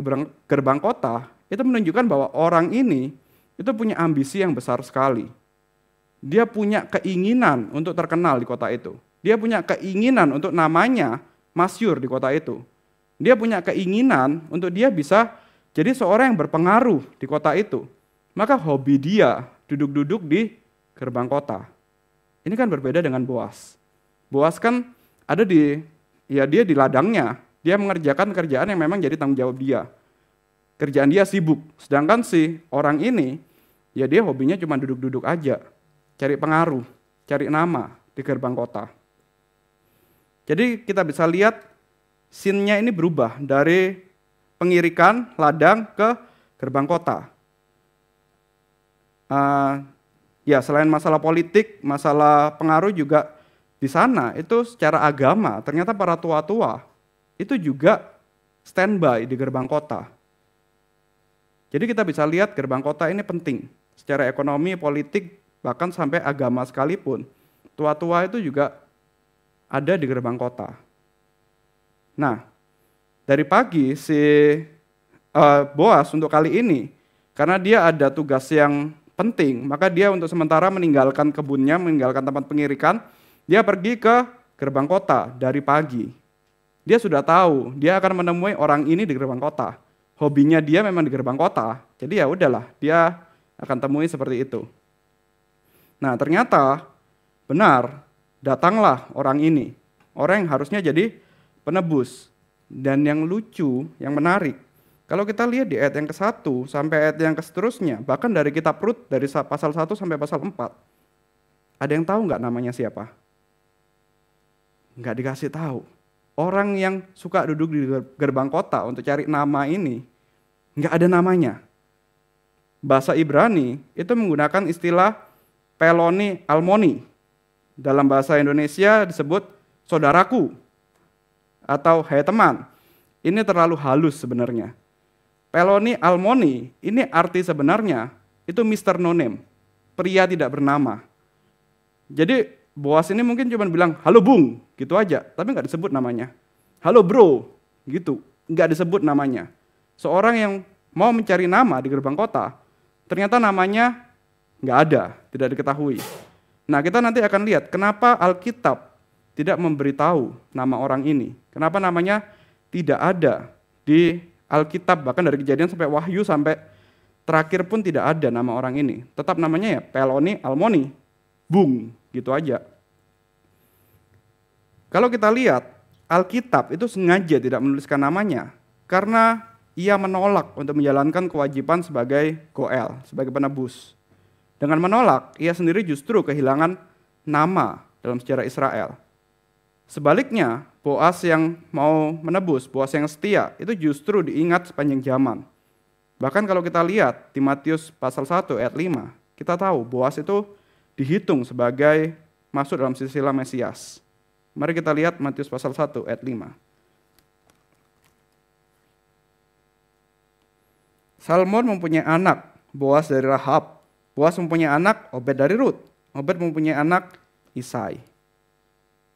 gerbang kota, itu menunjukkan bahwa orang ini itu punya ambisi yang besar sekali. Dia punya keinginan untuk terkenal di kota itu. Dia punya keinginan untuk namanya masyhur di kota itu. Dia punya keinginan untuk dia bisa jadi seorang yang berpengaruh di kota itu. Maka hobi dia duduk-duduk di gerbang kota. Ini kan berbeda dengan Boas. Boas kan ada dia di ladangnya. Dia mengerjakan kerjaan yang memang jadi tanggung jawab dia. Kerjaan dia sibuk. Sedangkan si orang ini, ya dia hobinya cuma duduk-duduk aja. Cari pengaruh, cari nama di gerbang kota. Jadi kita bisa lihat scene-nya ini berubah dari pengirikan ladang ke gerbang kota. Ya selain masalah politik, masalah pengaruh juga di sana itu secara agama ternyata para tua-tua itu juga standby di gerbang kota. Jadi kita bisa lihat gerbang kota ini penting secara ekonomi, politik, bahkan sampai agama sekalipun. Tua-tua itu juga ada di gerbang kota. Nah, dari pagi si Boas untuk kali ini, karena dia ada tugas yang penting, maka dia untuk sementara meninggalkan kebunnya, meninggalkan tempat pengirikan, dia pergi ke gerbang kota dari pagi. Dia sudah tahu, dia akan menemui orang ini di gerbang kota. Hobinya dia memang di gerbang kota, jadi ya udahlah, dia akan temui seperti itu. Nah, ternyata benar, datanglah orang ini, orang yang harusnya jadi penebus. Dan yang lucu, yang menarik, kalau kita lihat di ayat yang ke-1 sampai ayat yang seterusnya, bahkan dari kitab Rut, dari pasal 1 sampai pasal 4, ada yang tahu nggak namanya siapa? Nggak dikasih tahu. Orang yang suka duduk di gerbang kota untuk cari nama ini, nggak ada namanya. Bahasa Ibrani itu menggunakan istilah Peloni Almoni. Dalam bahasa Indonesia disebut saudaraku atau hai teman. Ini terlalu halus sebenarnya. Peloni Almoni ini arti sebenarnya itu Mr. No Name, pria tidak bernama. Jadi Boas ini mungkin cuma bilang halo bung gitu aja, tapi nggak disebut namanya. Halo bro gitu, nggak disebut namanya. Seorang yang mau mencari nama di gerbang kota, ternyata namanya nggak ada, tidak diketahui. Nah, kita nanti akan lihat kenapa Alkitab tidak memberitahu nama orang ini. Kenapa namanya tidak ada di Alkitab, bahkan dari Kejadian sampai Wahyu sampai terakhir pun tidak ada nama orang ini. Tetap namanya ya Peloni Almoni, bung, gitu aja. Kalau kita lihat, Alkitab itu sengaja tidak menuliskan namanya karena ia menolak untuk menjalankan kewajiban sebagai goel, sebagai penebus. Dengan menolak, ia sendiri justru kehilangan nama dalam sejarah Israel. Sebaliknya, Boas yang mau menebus, Boas yang setia, itu justru diingat sepanjang zaman. Bahkan kalau kita lihat di Matius pasal 1 ayat 5, kita tahu Boas itu dihitung sebagai masuk dalam silsilah Mesias. Mari kita lihat Matius pasal 1 ayat 5. Salmon mempunyai anak, Boas dari Rahab. Boas mempunyai anak, Obed dari Rut. Obed mempunyai anak, Isai.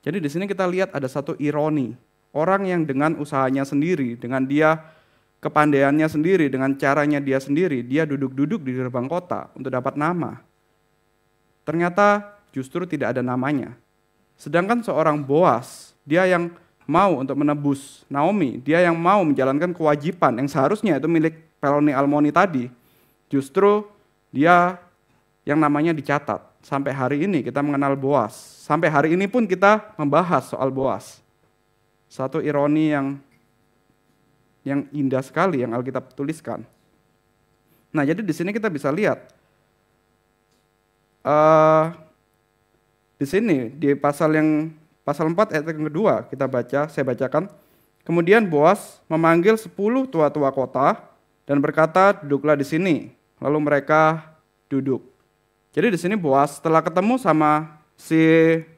Jadi di sini kita lihat ada satu ironi. Orang yang dengan usahanya sendiri, dengan dia kepandaiannya sendiri, dengan caranya dia sendiri, dia duduk-duduk di gerbang kota untuk dapat nama. Ternyata justru tidak ada namanya. Sedangkan seorang Boas, dia yang mau untuk menebus Naomi, dia yang mau menjalankan kewajiban yang seharusnya itu milik Peloni Almoni tadi, justru dia yang namanya dicatat. Sampai hari ini kita mengenal Boas. Sampai hari ini pun kita membahas soal Boas. Satu ironi yang indah sekali yang Alkitab tuliskan. Nah, jadi di sini kita bisa lihat di sini di pasal 4 ayat yang kedua saya bacakan. Kemudian Boas memanggil 10 tua-tua kota dan berkata, duduklah di sini. Lalu mereka duduk. Jadi di sini Boas setelah ketemu sama si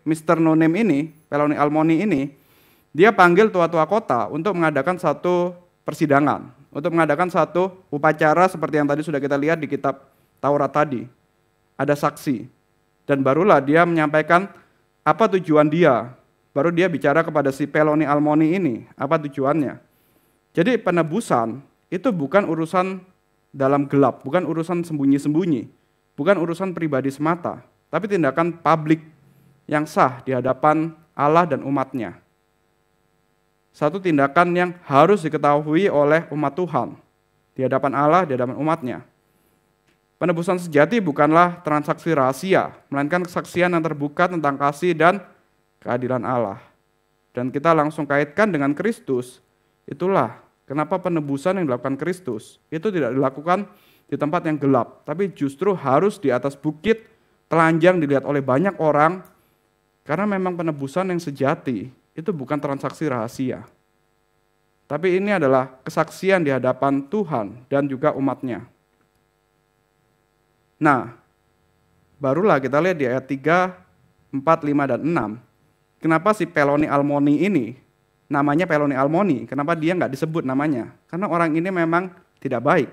Mr. No Name ini, Peloni Almoni ini, dia panggil tua-tua kota untuk mengadakan satu persidangan, untuk mengadakan satu upacara seperti yang tadi sudah kita lihat di kitab Taurat tadi. Ada saksi. Dan barulah dia menyampaikan apa tujuan dia. Baru dia bicara kepada si Peloni Almoni ini, apa tujuannya. Jadi penebusan itu bukan urusan dalam gelap, bukan urusan sembunyi-sembunyi, bukan urusan pribadi semata, tapi tindakan publik yang sah di hadapan Allah dan umatnya. Satu tindakan yang harus diketahui oleh umat Tuhan, di hadapan Allah, di hadapan umatnya. Penebusan sejati bukanlah transaksi rahasia, melainkan kesaksian yang terbuka tentang kasih dan keadilan Allah. Dan kita langsung kaitkan dengan Kristus, itulah kenapa penebusan yang dilakukan Kristus itu tidak dilakukan di tempat yang gelap, tapi justru harus di atas bukit, telanjang dilihat oleh banyak orang, karena memang penebusan yang sejati itu bukan transaksi rahasia. Tapi ini adalah kesaksian di hadapan Tuhan dan juga umatnya. Nah, barulah kita lihat di ayat 3, 4, 5, dan 6. Kenapa si Peloni Almoni ini, namanya Peloni Almoni, kenapa dia nggak disebut namanya? Karena orang ini memang tidak baik.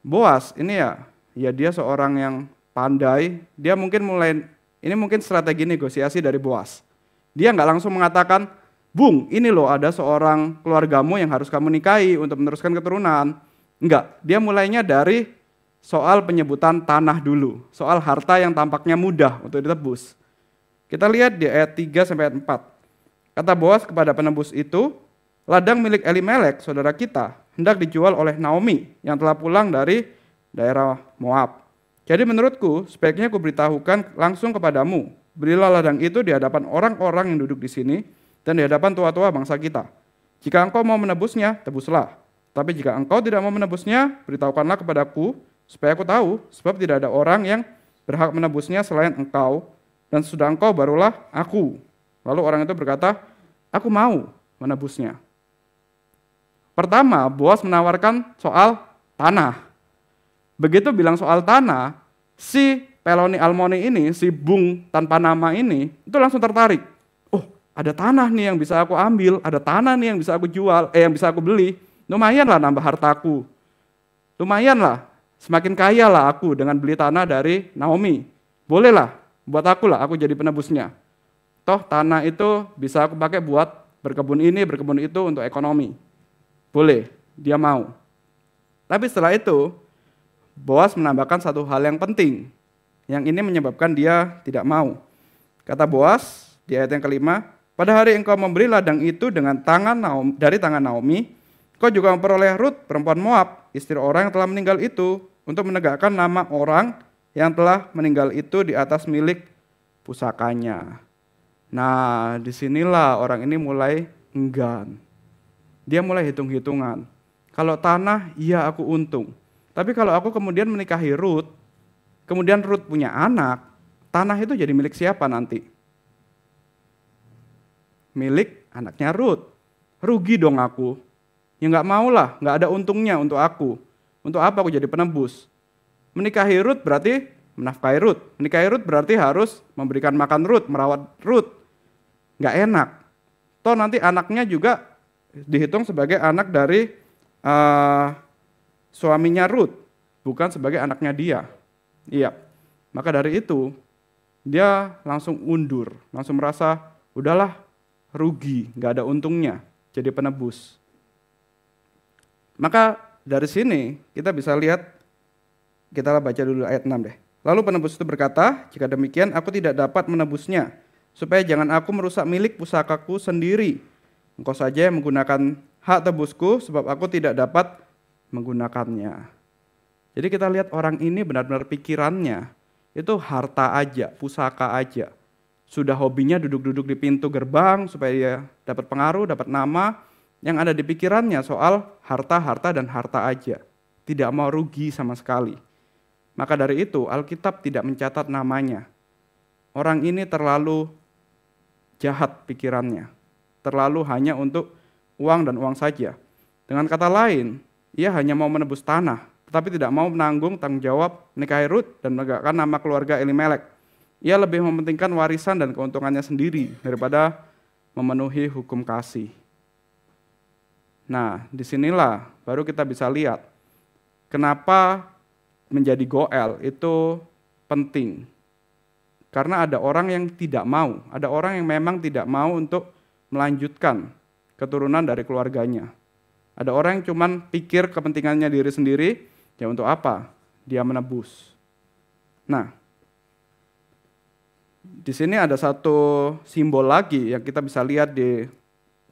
Boas ini ya dia seorang yang pandai, dia mungkin mungkin strategi negosiasi dari Boas. Dia nggak langsung mengatakan, Bung, ini loh ada seorang keluargamu yang harus kamu nikahi untuk meneruskan keturunan. Enggak, dia mulainya dari soal penyebutan tanah dulu, soal harta yang tampaknya mudah untuk ditebus. Kita lihat di ayat 3 sampai ayat 4. Kata Boas kepada penebus itu, ladang milik Elimelek, saudara kita, hendak dijual oleh Naomi yang telah pulang dari daerah Moab. Jadi menurutku, sebaiknya kuberitahukan langsung kepadamu, belilah ladang itu di hadapan orang-orang yang duduk di sini dan di hadapan tua-tua bangsa kita. Jika engkau mau menebusnya, tebuslah. Tapi jika engkau tidak mau menebusnya, beritahukanlah kepadaku, supaya aku tahu, sebab tidak ada orang yang berhak menebusnya selain engkau, dan sesudah engkau barulah aku. Lalu orang itu berkata, aku mau menebusnya. Pertama, Boas menawarkan soal tanah. Begitu bilang soal tanah, si Peloni Almoni ini, si Bung tanpa nama ini, itu langsung tertarik. Oh, ada tanah nih yang bisa aku ambil, ada tanah nih yang bisa aku jual, yang bisa aku beli. Lumayanlah nambah hartaku. Lumayanlah, semakin kaya lah aku dengan beli tanah dari Naomi. Bolehlah, buat aku jadi penebusnya. Toh tanah itu bisa aku pakai buat berkebun ini, berkebun itu untuk ekonomi. Boleh, dia mau. Tapi setelah itu, Boas menambahkan satu hal yang penting, yang ini menyebabkan dia tidak mau. Kata Boas di ayat yang kelima, pada hari engkau memberi ladang itu dari tangan Naomi, kau juga memperoleh Rut, perempuan Moab, istri orang yang telah meninggal itu, untuk menegakkan nama orang yang telah meninggal itu di atas milik pusakanya. Nah, disinilah orang ini mulai enggan. Dia mulai hitung-hitungan. Kalau tanah, iya aku untung. Tapi kalau aku kemudian menikahi Rut, kemudian Rut punya anak, tanah itu jadi milik siapa nanti? Milik anaknya Rut. Rugi dong aku. Ya nggak maulah, nggak ada untungnya untuk aku. Untuk apa aku jadi penebus? Menikahi Rut berarti menafkahi Rut. Menikahi Rut berarti harus memberikan makan Rut, merawat Rut. Nggak enak. Toh nanti anaknya juga dihitung sebagai anak dari suaminya Ruth, bukan sebagai anaknya dia. Iya. Maka dari itu, dia langsung undur, langsung merasa, udahlah, rugi, nggak ada untungnya jadi penebus. Maka dari sini kita bisa lihat, kita baca dulu ayat 6 deh. Lalu penebus itu berkata, jika demikian aku tidak dapat menebusnya, supaya jangan aku merusak milik pusakaku sendiri. Engkau saja yang menggunakan hak tebusku, sebab aku tidak dapat menggunakannya. Jadi kita lihat orang ini benar-benar pikirannya itu harta aja, pusaka aja. Sudah hobinya duduk-duduk di pintu gerbang supaya dia dapat pengaruh, dapat nama. Yang ada di pikirannya soal harta dan harta aja. Tidak mau rugi sama sekali. Maka dari itu Alkitab tidak mencatat namanya. Orang ini terlalu jahat pikirannya. Terlalu hanya untuk uang dan uang saja. Dengan kata lain, ia hanya mau menebus tanah, tetapi tidak mau menanggung tanggung jawab menikahi Ruth dan menegakkan nama keluarga Elimelek. Ia lebih mementingkan warisan dan keuntungannya sendiri daripada memenuhi hukum kasih. Nah, disinilah baru kita bisa lihat kenapa menjadi Goel itu penting. Karena ada orang yang tidak mau, ada orang yang memang tidak mau untuk melanjutkan keturunan dari keluarganya. Ada orang yang cuman pikir kepentingannya diri sendiri, ya untuk apa? Dia menebus. Nah, di sini ada satu simbol lagi yang kita bisa lihat di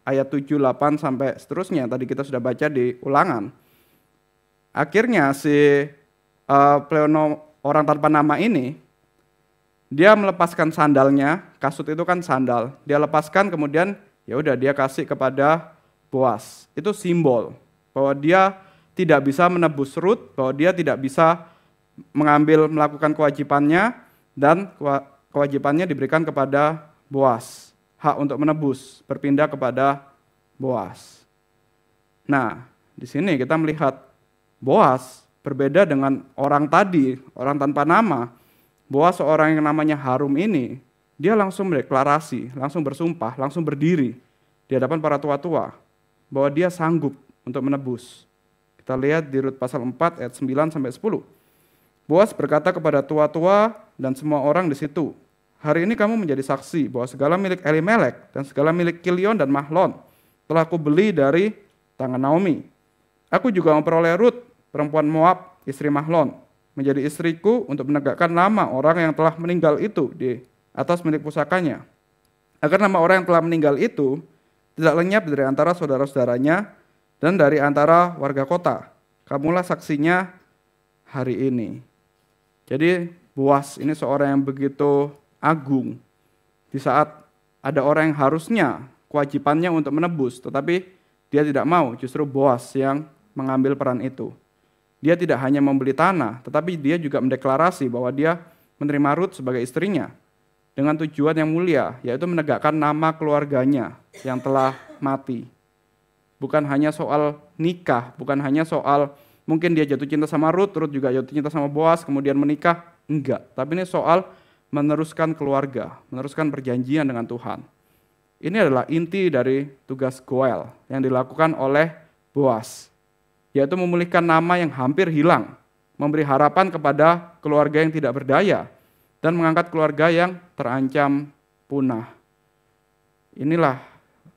ayat 7, 8 sampai seterusnya. Tadi kita sudah baca di Ulangan. Akhirnya si Pleono, orang tanpa nama ini, dia melepaskan sandalnya. Kasut itu kan sandal. Dia lepaskan, kemudian ya udah dia kasih kepada Boas. Itu simbol bahwa dia tidak bisa menebus Ruth, bahwa dia tidak bisa melakukan kewajibannya, dan kewajibannya diberikan kepada Boas. Hak untuk menebus berpindah kepada Boas. Nah, di sini kita melihat Boas berbeda dengan orang tadi, orang tanpa nama. Boas, seorang yang namanya Harum ini, dia langsung mendeklarasi, langsung bersumpah, langsung berdiri di hadapan para tua-tua bahwa dia sanggup untuk menebus. Kita lihat di Rut pasal 4 ayat 9 sampai 10. Boas berkata kepada tua-tua dan semua orang di situ, hari ini kamu menjadi saksi bahwa segala milik Elimelek dan segala milik Kilion dan Mahlon telah aku beli dari tangan Naomi. Aku juga memperoleh Rut, perempuan Moab, istri Mahlon, menjadi istriku untuk menegakkan nama orang yang telah meninggal itu di atas milik pusakanya. Agar nama orang yang telah meninggal itu tidak lenyap dari antara saudara-saudaranya dan dari antara warga kota. Kamulah saksinya hari ini. Jadi Boas ini seorang yang begitu agung. Di saat ada orang yang harusnya kewajibannya untuk menebus, tetapi dia tidak mau, justru Boas yang mengambil peran itu. Dia tidak hanya membeli tanah, tetapi dia juga mendeklarasi bahwa dia menerima Ruth sebagai istrinya dengan tujuan yang mulia, yaitu menegakkan nama keluarganya yang telah mati. Bukan hanya soal nikah, bukan hanya soal mungkin dia jatuh cinta sama Ruth, Ruth juga jatuh cinta sama Boas, kemudian menikah, enggak. Tapi ini soal meneruskan keluarga, meneruskan perjanjian dengan Tuhan. Ini adalah inti dari tugas Goel yang dilakukan oleh Boas, yaitu memulihkan nama yang hampir hilang, memberi harapan kepada keluarga yang tidak berdaya, dan mengangkat keluarga yang terancam punah. Inilah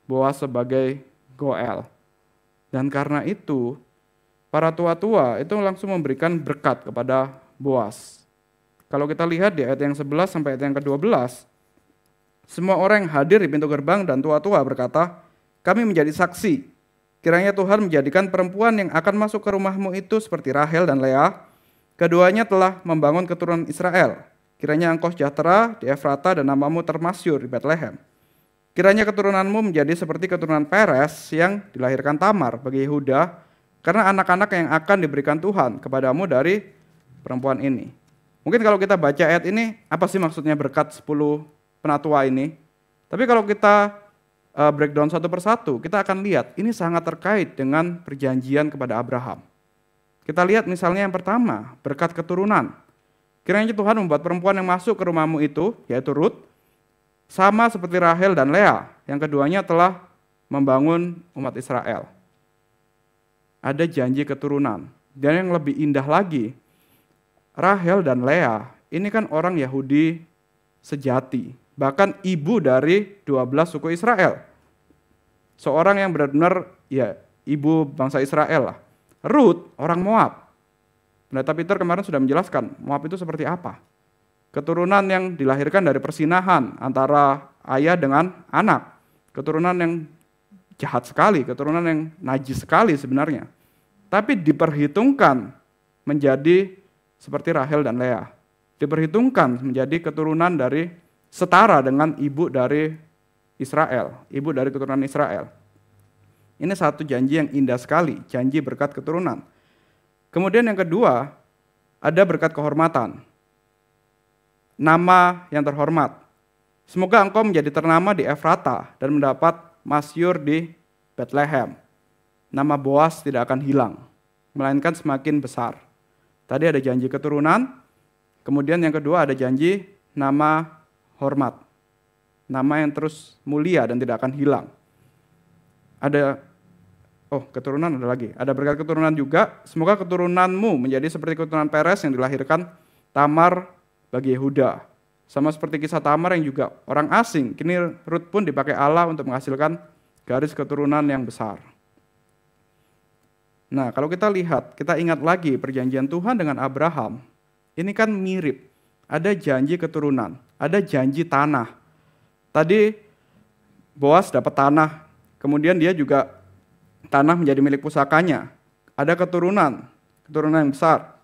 Boas sebagai Goel. Dan karena itu, para tua-tua itu langsung memberikan berkat kepada Boas. Kalau kita lihat di ayat yang 11 sampai ayat yang ke-12, semua orang yang hadir di pintu gerbang dan tua-tua berkata, kami menjadi saksi. Kiranya Tuhan menjadikan perempuan yang akan masuk ke rumahmu itu seperti Rahel dan Lea. Keduanya telah membangun keturunan Israel. Kiranya engkau sejahtera di Efrata dan namamu termasyhur di Bethlehem. Kiranya keturunanmu menjadi seperti keturunan Peres yang dilahirkan Tamar bagi Yehuda, karena anak-anak yang akan diberikan Tuhan kepadamu dari perempuan ini. Mungkin kalau kita baca ayat ini, apa sih maksudnya berkat 10 penatua ini? Tapi kalau kita breakdown satu persatu, kita akan lihat ini sangat terkait dengan perjanjian kepada Abraham. Kita lihat misalnya yang pertama, berkat keturunan. Kiranya Tuhan membuat perempuan yang masuk ke rumahmu itu, yaitu Ruth, sama seperti Rahel dan Lea, yang keduanya telah membangun umat Israel. Ada janji keturunan Dan yang lebih indah lagi, Rahel dan Lea ini kan orang Yahudi sejati, bahkan ibu dari 12 suku Israel. Seorang yang benar-benar ya ibu bangsa Israel lah. Ruth orang Moab. Pendeta Peter kemarin sudah menjelaskan Moab itu seperti apa. Keturunan yang dilahirkan dari persinahan antara ayah dengan anak. Keturunan yang jahat sekali, keturunan yang najis sekali sebenarnya. Tapi diperhitungkan menjadi seperti Rahel dan Lea. Diperhitungkan menjadi keturunan dari setara dengan ibu dari Israel, ibu dari keturunan Israel. Ini satu janji yang indah sekali, janji berkat keturunan. Kemudian yang kedua, ada berkat kehormatan. Nama yang terhormat. Semoga engkau menjadi ternama di Efrata dan mendapat masyhur di Bethlehem. Nama Boas tidak akan hilang, melainkan semakin besar. Tadi ada janji keturunan, kemudian yang kedua ada janji nama hormat. Nama yang terus mulia dan tidak akan hilang. Keturunan ada lagi. Ada berkat keturunan juga. Semoga keturunanmu menjadi seperti keturunan Peres yang dilahirkan Tamar bagi Yehuda. Sama seperti kisah Tamar yang juga orang asing. Kini Ruth pun dipakai Allah untuk menghasilkan garis keturunan yang besar. Nah, kalau kita lihat, kita ingat lagi perjanjian Tuhan dengan Abraham. Ini kan mirip. Ada janji keturunan, ada janji tanah. Tadi Boas dapat tanah, kemudian dia juga tanah menjadi milik pusakanya. Ada keturunan yang besar,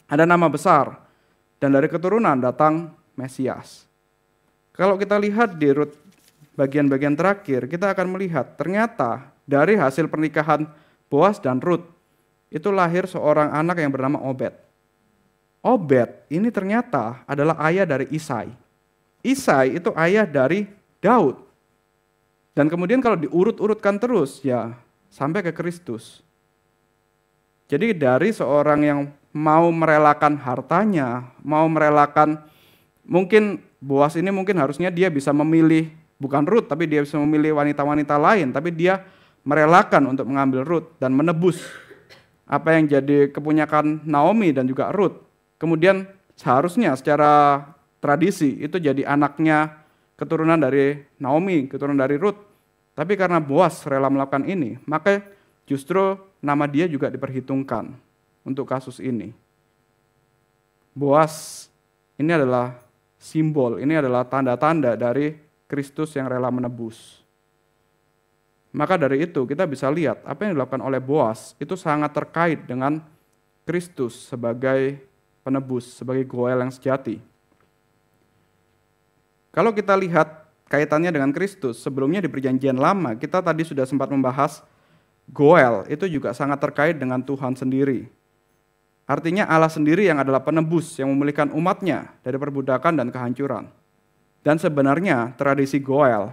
ada nama besar, dan dari keturunan datang Mesias. Kalau kita lihat di Rut bagian-bagian terakhir, kita akan melihat ternyata dari hasil pernikahan Boas dan Rut, itu lahir seorang anak yang bernama Obed. Obed ini ternyata adalah ayah dari Isai. Isai itu ayah dari Daud. Dan kemudian kalau diurut-urutkan terus, ya sampai ke Kristus. Jadi dari seorang yang mau merelakan hartanya, mau merelakan, mungkin Boas ini mungkin harusnya dia bisa memilih, bukan Rut, tapi dia bisa memilih wanita-wanita lain, tapi dia merelakan untuk mengambil Rut dan menebus apa yang jadi kepunyakan Naomi dan juga Rut. Kemudian seharusnya secara tradisi itu jadi anaknya keturunan dari Naomi, keturunan dari Rut. Tapi karena Boas rela melakukan ini, maka justru nama dia juga diperhitungkan untuk kasus ini. Boas ini adalah simbol, ini adalah tanda-tanda dari Kristus yang rela menebus. Maka dari itu kita bisa lihat apa yang dilakukan oleh Boas itu sangat terkait dengan Kristus sebagai penebus, sebagai Goel yang sejati. Kalau kita lihat kaitannya dengan Kristus, sebelumnya di perjanjian lama, kita tadi sudah sempat membahas Goel, itu juga sangat terkait dengan Tuhan sendiri. Artinya Allah sendiri yang adalah penebus, yang memulihkan umatnya dari perbudakan dan kehancuran. Dan sebenarnya tradisi Goel,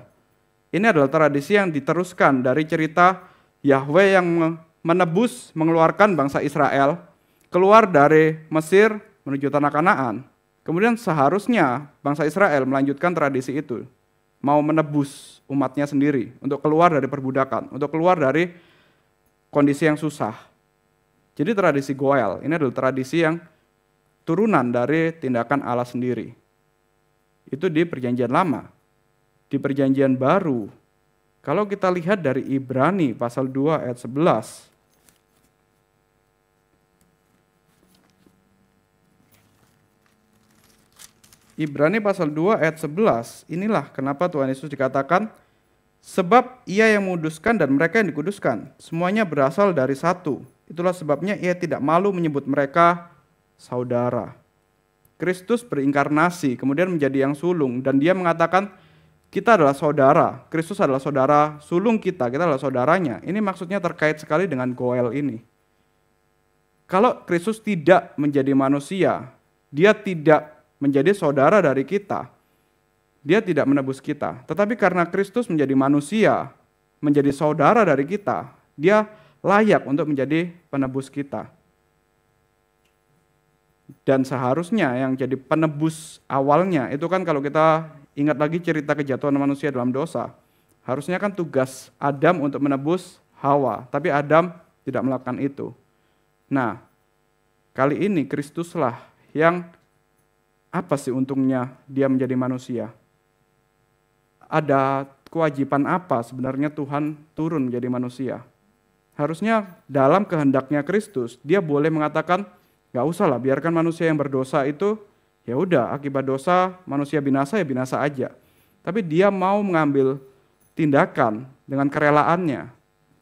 ini adalah tradisi yang diteruskan dari cerita Yahweh yang menebus, mengeluarkan bangsa Israel keluar dari Mesir menuju tanah Kanaan. Kemudian seharusnya bangsa Israel melanjutkan tradisi itu, mau menebus umatnya sendiri untuk keluar dari perbudakan, untuk keluar dari kondisi yang susah. Jadi tradisi Goel ini adalah tradisi yang turunan dari tindakan Allah sendiri. Itu di perjanjian lama. Di perjanjian baru, kalau kita lihat dari Ibrani pasal 2 ayat 11, Ibrani pasal 2 ayat 11, inilah kenapa Tuhan Yesus dikatakan, sebab ia yang menguduskan dan mereka yang dikuduskan, semuanya berasal dari satu. Itulah sebabnya ia tidak malu menyebut mereka saudara. Kristus berinkarnasi, kemudian menjadi yang sulung, dan dia mengatakan, kita adalah saudara, Kristus adalah saudara sulung kita adalah saudaranya. Ini maksudnya terkait sekali dengan Goel ini. Kalau Kristus tidak menjadi manusia, dia tidak menjadi saudara dari kita, dia tidak menebus kita. Tetapi karena Kristus menjadi manusia, menjadi saudara dari kita, dia layak untuk menjadi penebus kita. Dan seharusnya yang jadi penebus awalnya, itu kan kalau kita ingat lagi cerita kejatuhan manusia dalam dosa, harusnya kan tugas Adam untuk menebus Hawa, tapi Adam tidak melakukan itu. Nah, kali ini Kristuslah yang apa sih untungnya dia menjadi manusia? Ada kewajiban apa sebenarnya Tuhan turun menjadi manusia? Harusnya dalam kehendaknya Kristus, dia boleh mengatakan, gak usah lah, biarkan manusia yang berdosa itu, ya udah akibat dosa manusia binasa ya binasa aja. Tapi dia mau mengambil tindakan dengan kerelaannya,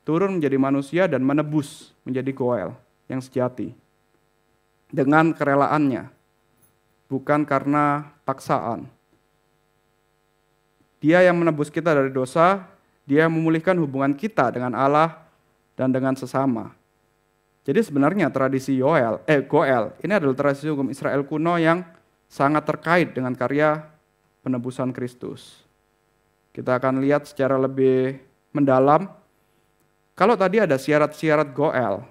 turun menjadi manusia dan menebus menjadi Goel yang sejati. Dengan kerelaannya, bukan karena paksaan. Dia yang menebus kita dari dosa, dia memulihkan hubungan kita dengan Allah dan dengan sesama. Jadi sebenarnya tradisi Goel ini adalah tradisi hukum Israel kuno yang sangat terkait dengan karya penebusan Kristus. Kita akan lihat secara lebih mendalam. Kalau tadi ada syarat-syarat Goel,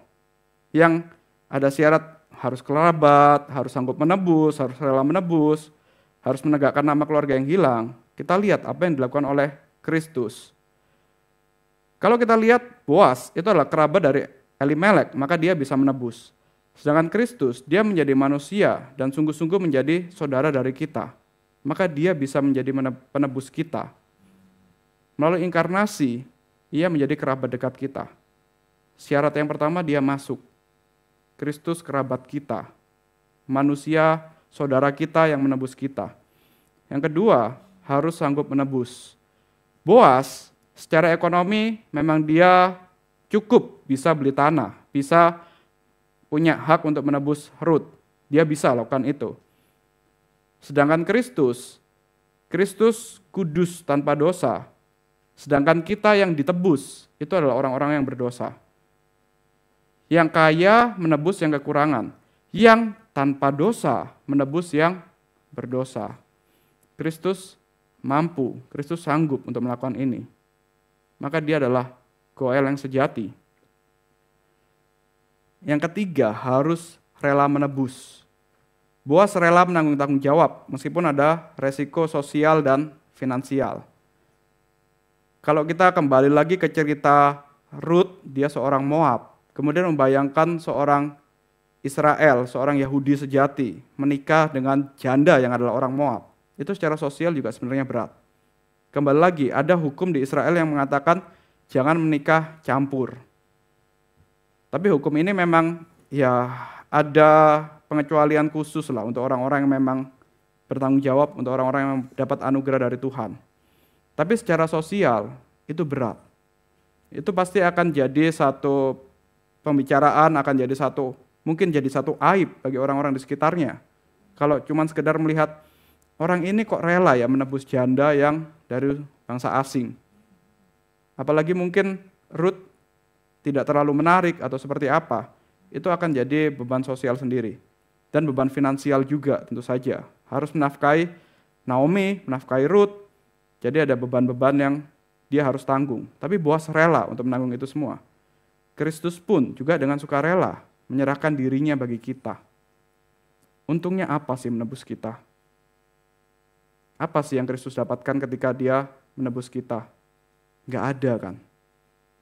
yang ada syarat harus kerabat, harus sanggup menebus, harus rela menebus, harus menegakkan nama keluarga yang hilang. Kita lihat apa yang dilakukan oleh Kristus. Kalau kita lihat Boas itu adalah kerabat dari Elimelek, maka dia bisa menebus. Sedangkan Kristus, dia menjadi manusia dan sungguh-sungguh menjadi saudara dari kita. Maka dia bisa menjadi penebus kita. Melalui inkarnasi, ia menjadi kerabat dekat kita. Syarat yang pertama dia masuk. Kristus kerabat kita. Manusia, saudara kita yang menebus kita. Yang kedua, harus sanggup menebus. Boas, secara ekonomi memang dia cukup bisa beli tanah, bisa punya hak untuk menebus Rut. Dia bisa lakukan itu. Sedangkan Kristus kudus tanpa dosa. Sedangkan kita yang ditebus, itu adalah orang-orang yang berdosa. Yang kaya menebus yang kekurangan. Yang tanpa dosa menebus yang berdosa. Kristus mampu, Kristus sanggup untuk melakukan ini. Maka dia adalah Goel yang sejati. Yang ketiga, harus rela menebus. Boas rela menanggung tanggung jawab, meskipun ada resiko sosial dan finansial. Kalau kita kembali lagi ke cerita Rut, dia seorang Moab. Kemudian membayangkan seorang Israel, seorang Yahudi sejati, menikah dengan janda yang adalah orang Moab. Itu secara sosial juga sebenarnya berat. Kembali lagi, ada hukum di Israel yang mengatakan jangan menikah campur. Tapi hukum ini memang ya ada pengecualian khusus lah untuk orang-orang yang memang bertanggung jawab, untuk orang-orang yang dapat anugerah dari Tuhan. Tapi secara sosial itu berat. Itu pasti akan jadi satu pembicaraan, akan jadi mungkin jadi satu aib bagi orang-orang di sekitarnya. Kalau cuma sekedar melihat orang ini kok rela ya menebus janda yang dari bangsa asing. Apalagi mungkin Rut tidak terlalu menarik atau seperti apa, itu akan jadi beban sosial sendiri. Dan beban finansial juga tentu saja. Harus menafkahi Naomi, menafkahi Rut, jadi ada beban-beban yang dia harus tanggung. Tapi Boas rela untuk menanggung itu semua. Kristus pun juga dengan sukarela menyerahkan dirinya bagi kita. Untungnya apa sih menebus kita? Apa sih yang Kristus dapatkan ketika dia menebus kita? Nggak ada kan?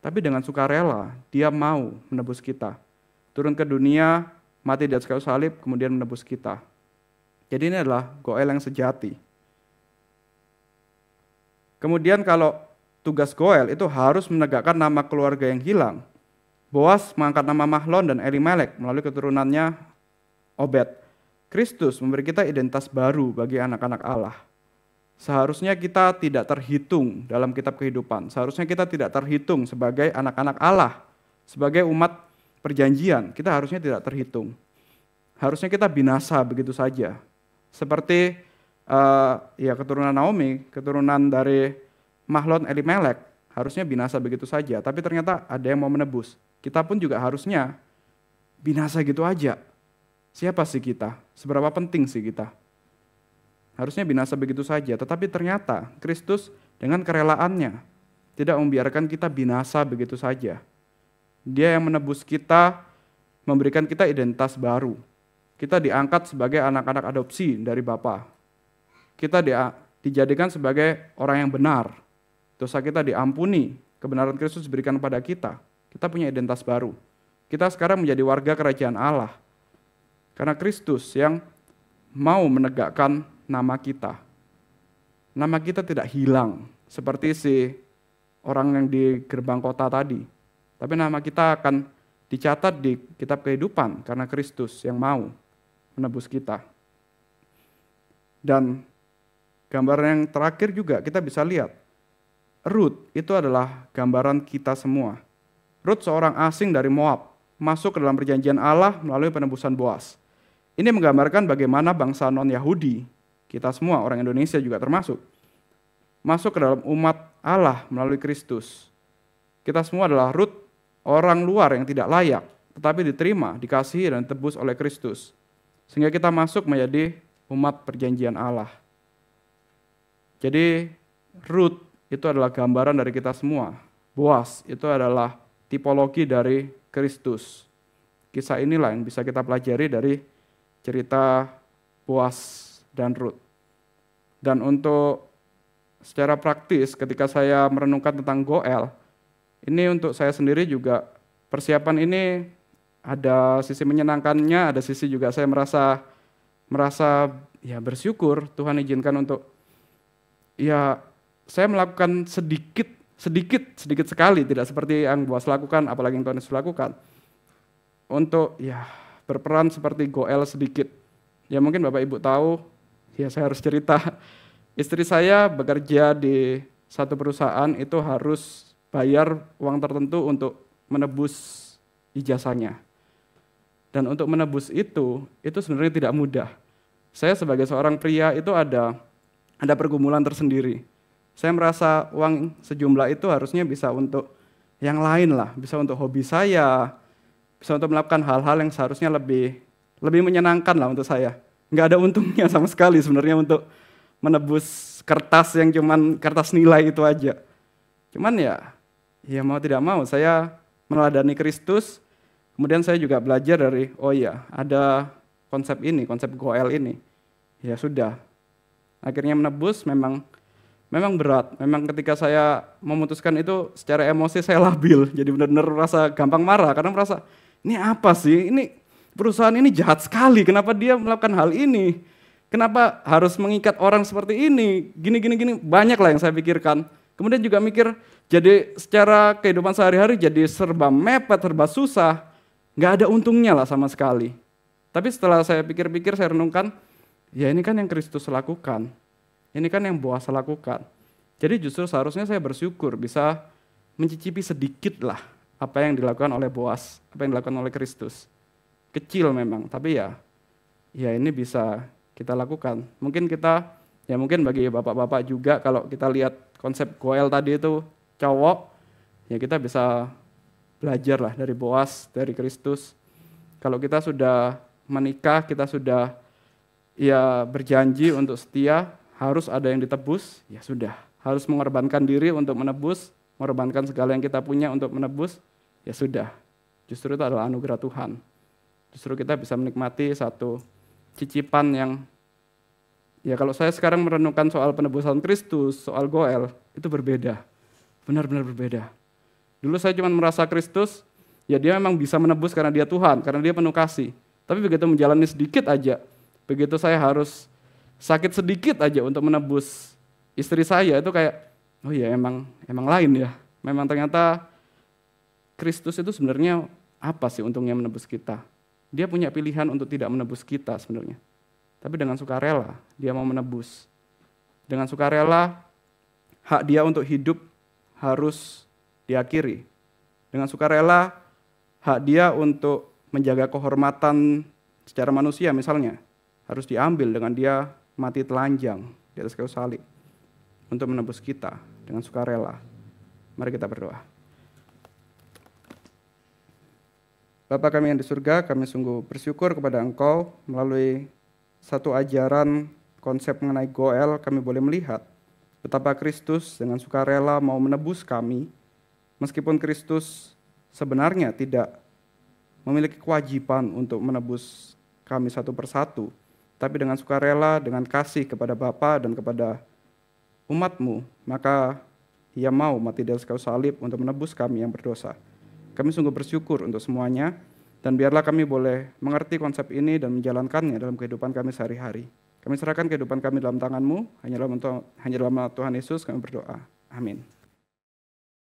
Tapi dengan sukarela, dia mau menebus kita. Turun ke dunia, mati di atas kayu salib, kemudian menebus kita. Jadi ini adalah Goel yang sejati. Kemudian kalau tugas Goel itu harus menegakkan nama keluarga yang hilang. Boas mengangkat nama Mahlon dan Elimelek melalui keturunannya Obed. Kristus memberi kita identitas baru bagi anak-anak Allah. Seharusnya kita tidak terhitung dalam kitab kehidupan. Seharusnya kita tidak terhitung sebagai anak-anak Allah. Sebagai umat perjanjian, kita harusnya tidak terhitung. Harusnya kita binasa begitu saja. Seperti keturunan Naomi, keturunan dari Mahlon Elimelek, harusnya binasa begitu saja. Tapi ternyata ada yang mau menebus. Kita pun juga harusnya binasa gitu aja. Siapa sih kita? Seberapa penting sih kita? Harusnya binasa begitu saja. Tetapi ternyata Kristus dengan kerelaannya tidak membiarkan kita binasa begitu saja. Dia yang menebus kita, memberikan kita identitas baru. Kita diangkat sebagai anak-anak adopsi dari Bapa. Kita dijadikan sebagai orang yang benar. Dosa kita diampuni, kebenaran Kristus diberikan kepada kita. Kita punya identitas baru. Kita sekarang menjadi warga kerajaan Allah. Karena Kristus yang mau menegakkan nama kita. Nama kita tidak hilang seperti si orang yang di gerbang kota tadi. Tapi nama kita akan dicatat di kitab kehidupan karena Kristus yang mau menebus kita. Dan gambar yang terakhir juga kita bisa lihat. Rut itu adalah gambaran kita semua. Rut seorang asing dari Moab, masuk ke dalam perjanjian Allah melalui penebusan Boas. Ini menggambarkan bagaimana bangsa non-Yahudi, kita semua orang Indonesia juga termasuk, masuk ke dalam umat Allah melalui Kristus. Kita semua adalah Rut, orang luar yang tidak layak, tetapi diterima, dikasihi, dan ditebus oleh Kristus. Sehingga kita masuk menjadi umat perjanjian Allah. Jadi Rut itu adalah gambaran dari kita semua. Boas itu adalah tipologi dari Kristus. Kisah inilah yang bisa kita pelajari dari cerita Boas dan Rut. Dan untuk secara praktis ketika saya merenungkan tentang Goel, ini untuk saya sendiri juga persiapan ini ada sisi menyenangkannya, ada sisi juga saya merasa ya bersyukur Tuhan izinkan untuk ya saya melakukan sedikit sekali, tidak seperti yang Boas lakukan, apalagi yang Tuhan Yesus lakukan. Untuk ya berperan seperti Goel sedikit. Ya mungkin Bapak Ibu tahu, ya saya harus cerita. Istri saya bekerja di satu perusahaan itu harus bayar uang tertentu untuk menebus ijazahnya. Dan untuk menebus itu sebenarnya tidak mudah. Saya sebagai seorang pria itu ada pergumulan tersendiri. Saya merasa uang sejumlah itu harusnya bisa untuk yang lain lah, bisa untuk hobi saya, bisa untuk melakukan hal-hal yang seharusnya lebih menyenangkan lah untuk saya. Nggak ada untungnya sama sekali sebenarnya untuk menebus kertas yang cuman kertas nilai itu aja. Cuman ya mau tidak mau saya meneladani Kristus, kemudian saya juga belajar dari, ada konsep ini, konsep Goel ini. Ya sudah, akhirnya menebus memang berat. Memang ketika saya memutuskan itu secara emosi saya labil, jadi benar-benar merasa gampang marah, karena merasa, ini apa sih, ini perusahaan ini jahat sekali, kenapa dia melakukan hal ini? Kenapa harus mengikat orang seperti ini? Gini, banyak lah yang saya pikirkan. Kemudian juga mikir, jadi secara kehidupan sehari-hari jadi serba mepet, serba susah, nggak ada untungnya lah sama sekali. Tapi setelah saya pikir-pikir, saya renungkan, ya ini kan yang Kristus lakukan, ini kan yang Boas lakukan. Jadi justru seharusnya saya bersyukur bisa mencicipi sedikit lah apa yang dilakukan oleh Boas, apa yang dilakukan oleh Kristus. Kecil memang, tapi ya ini bisa kita lakukan. Mungkin bagi bapak-bapak juga kalau kita lihat konsep Goel tadi itu cowok, ya kita bisa belajar lah dari Boas, dari Kristus. Kalau kita sudah menikah, kita sudah berjanji untuk setia, harus ada yang ditebus, ya sudah. Harus mengorbankan diri untuk menebus, mengorbankan segala yang kita punya untuk menebus, ya sudah. Justru itu adalah anugerah Tuhan. Justru kita bisa menikmati satu cicipan yang, ya kalau saya sekarang merenungkan soal penebusan Kristus, soal Goel, itu berbeda. Benar-benar berbeda. Dulu saya cuma merasa Kristus, ya dia memang bisa menebus karena dia Tuhan, karena dia penuh kasih. Tapi begitu menjalani sedikit aja, begitu saya harus sakit sedikit aja untuk menebus istri saya, itu kayak, oh ya emang lain ya. Memang ternyata Kristus itu sebenarnya apa sih untungnya menebus kita? Dia punya pilihan untuk tidak menebus kita sebenarnya. Tapi dengan sukarela dia mau menebus. Dengan sukarela hak dia untuk hidup harus diakhiri. Dengan sukarela hak dia untuk menjaga kehormatan secara manusia misalnya harus diambil dengan dia mati telanjang di atas kayu salib untuk menebus kita dengan sukarela. Mari kita berdoa. Bapa kami yang di surga, kami sungguh bersyukur kepada Engkau melalui satu ajaran konsep mengenai Goel, kami boleh melihat betapa Kristus dengan sukarela mau menebus kami, meskipun Kristus sebenarnya tidak memiliki kewajiban untuk menebus kami satu persatu, tapi dengan sukarela, dengan kasih kepada Bapa dan kepada umat-Mu, maka Ia mau mati di atas kayu salib untuk menebus kami yang berdosa. Kami sungguh bersyukur untuk semuanya, Dan biarlah kami boleh mengerti konsep ini dan menjalankannya dalam kehidupan kami sehari-hari. Kami serahkan kehidupan kami dalam tangan-Mu, hanya dalam nama Tuhan Yesus kami berdoa. Amin.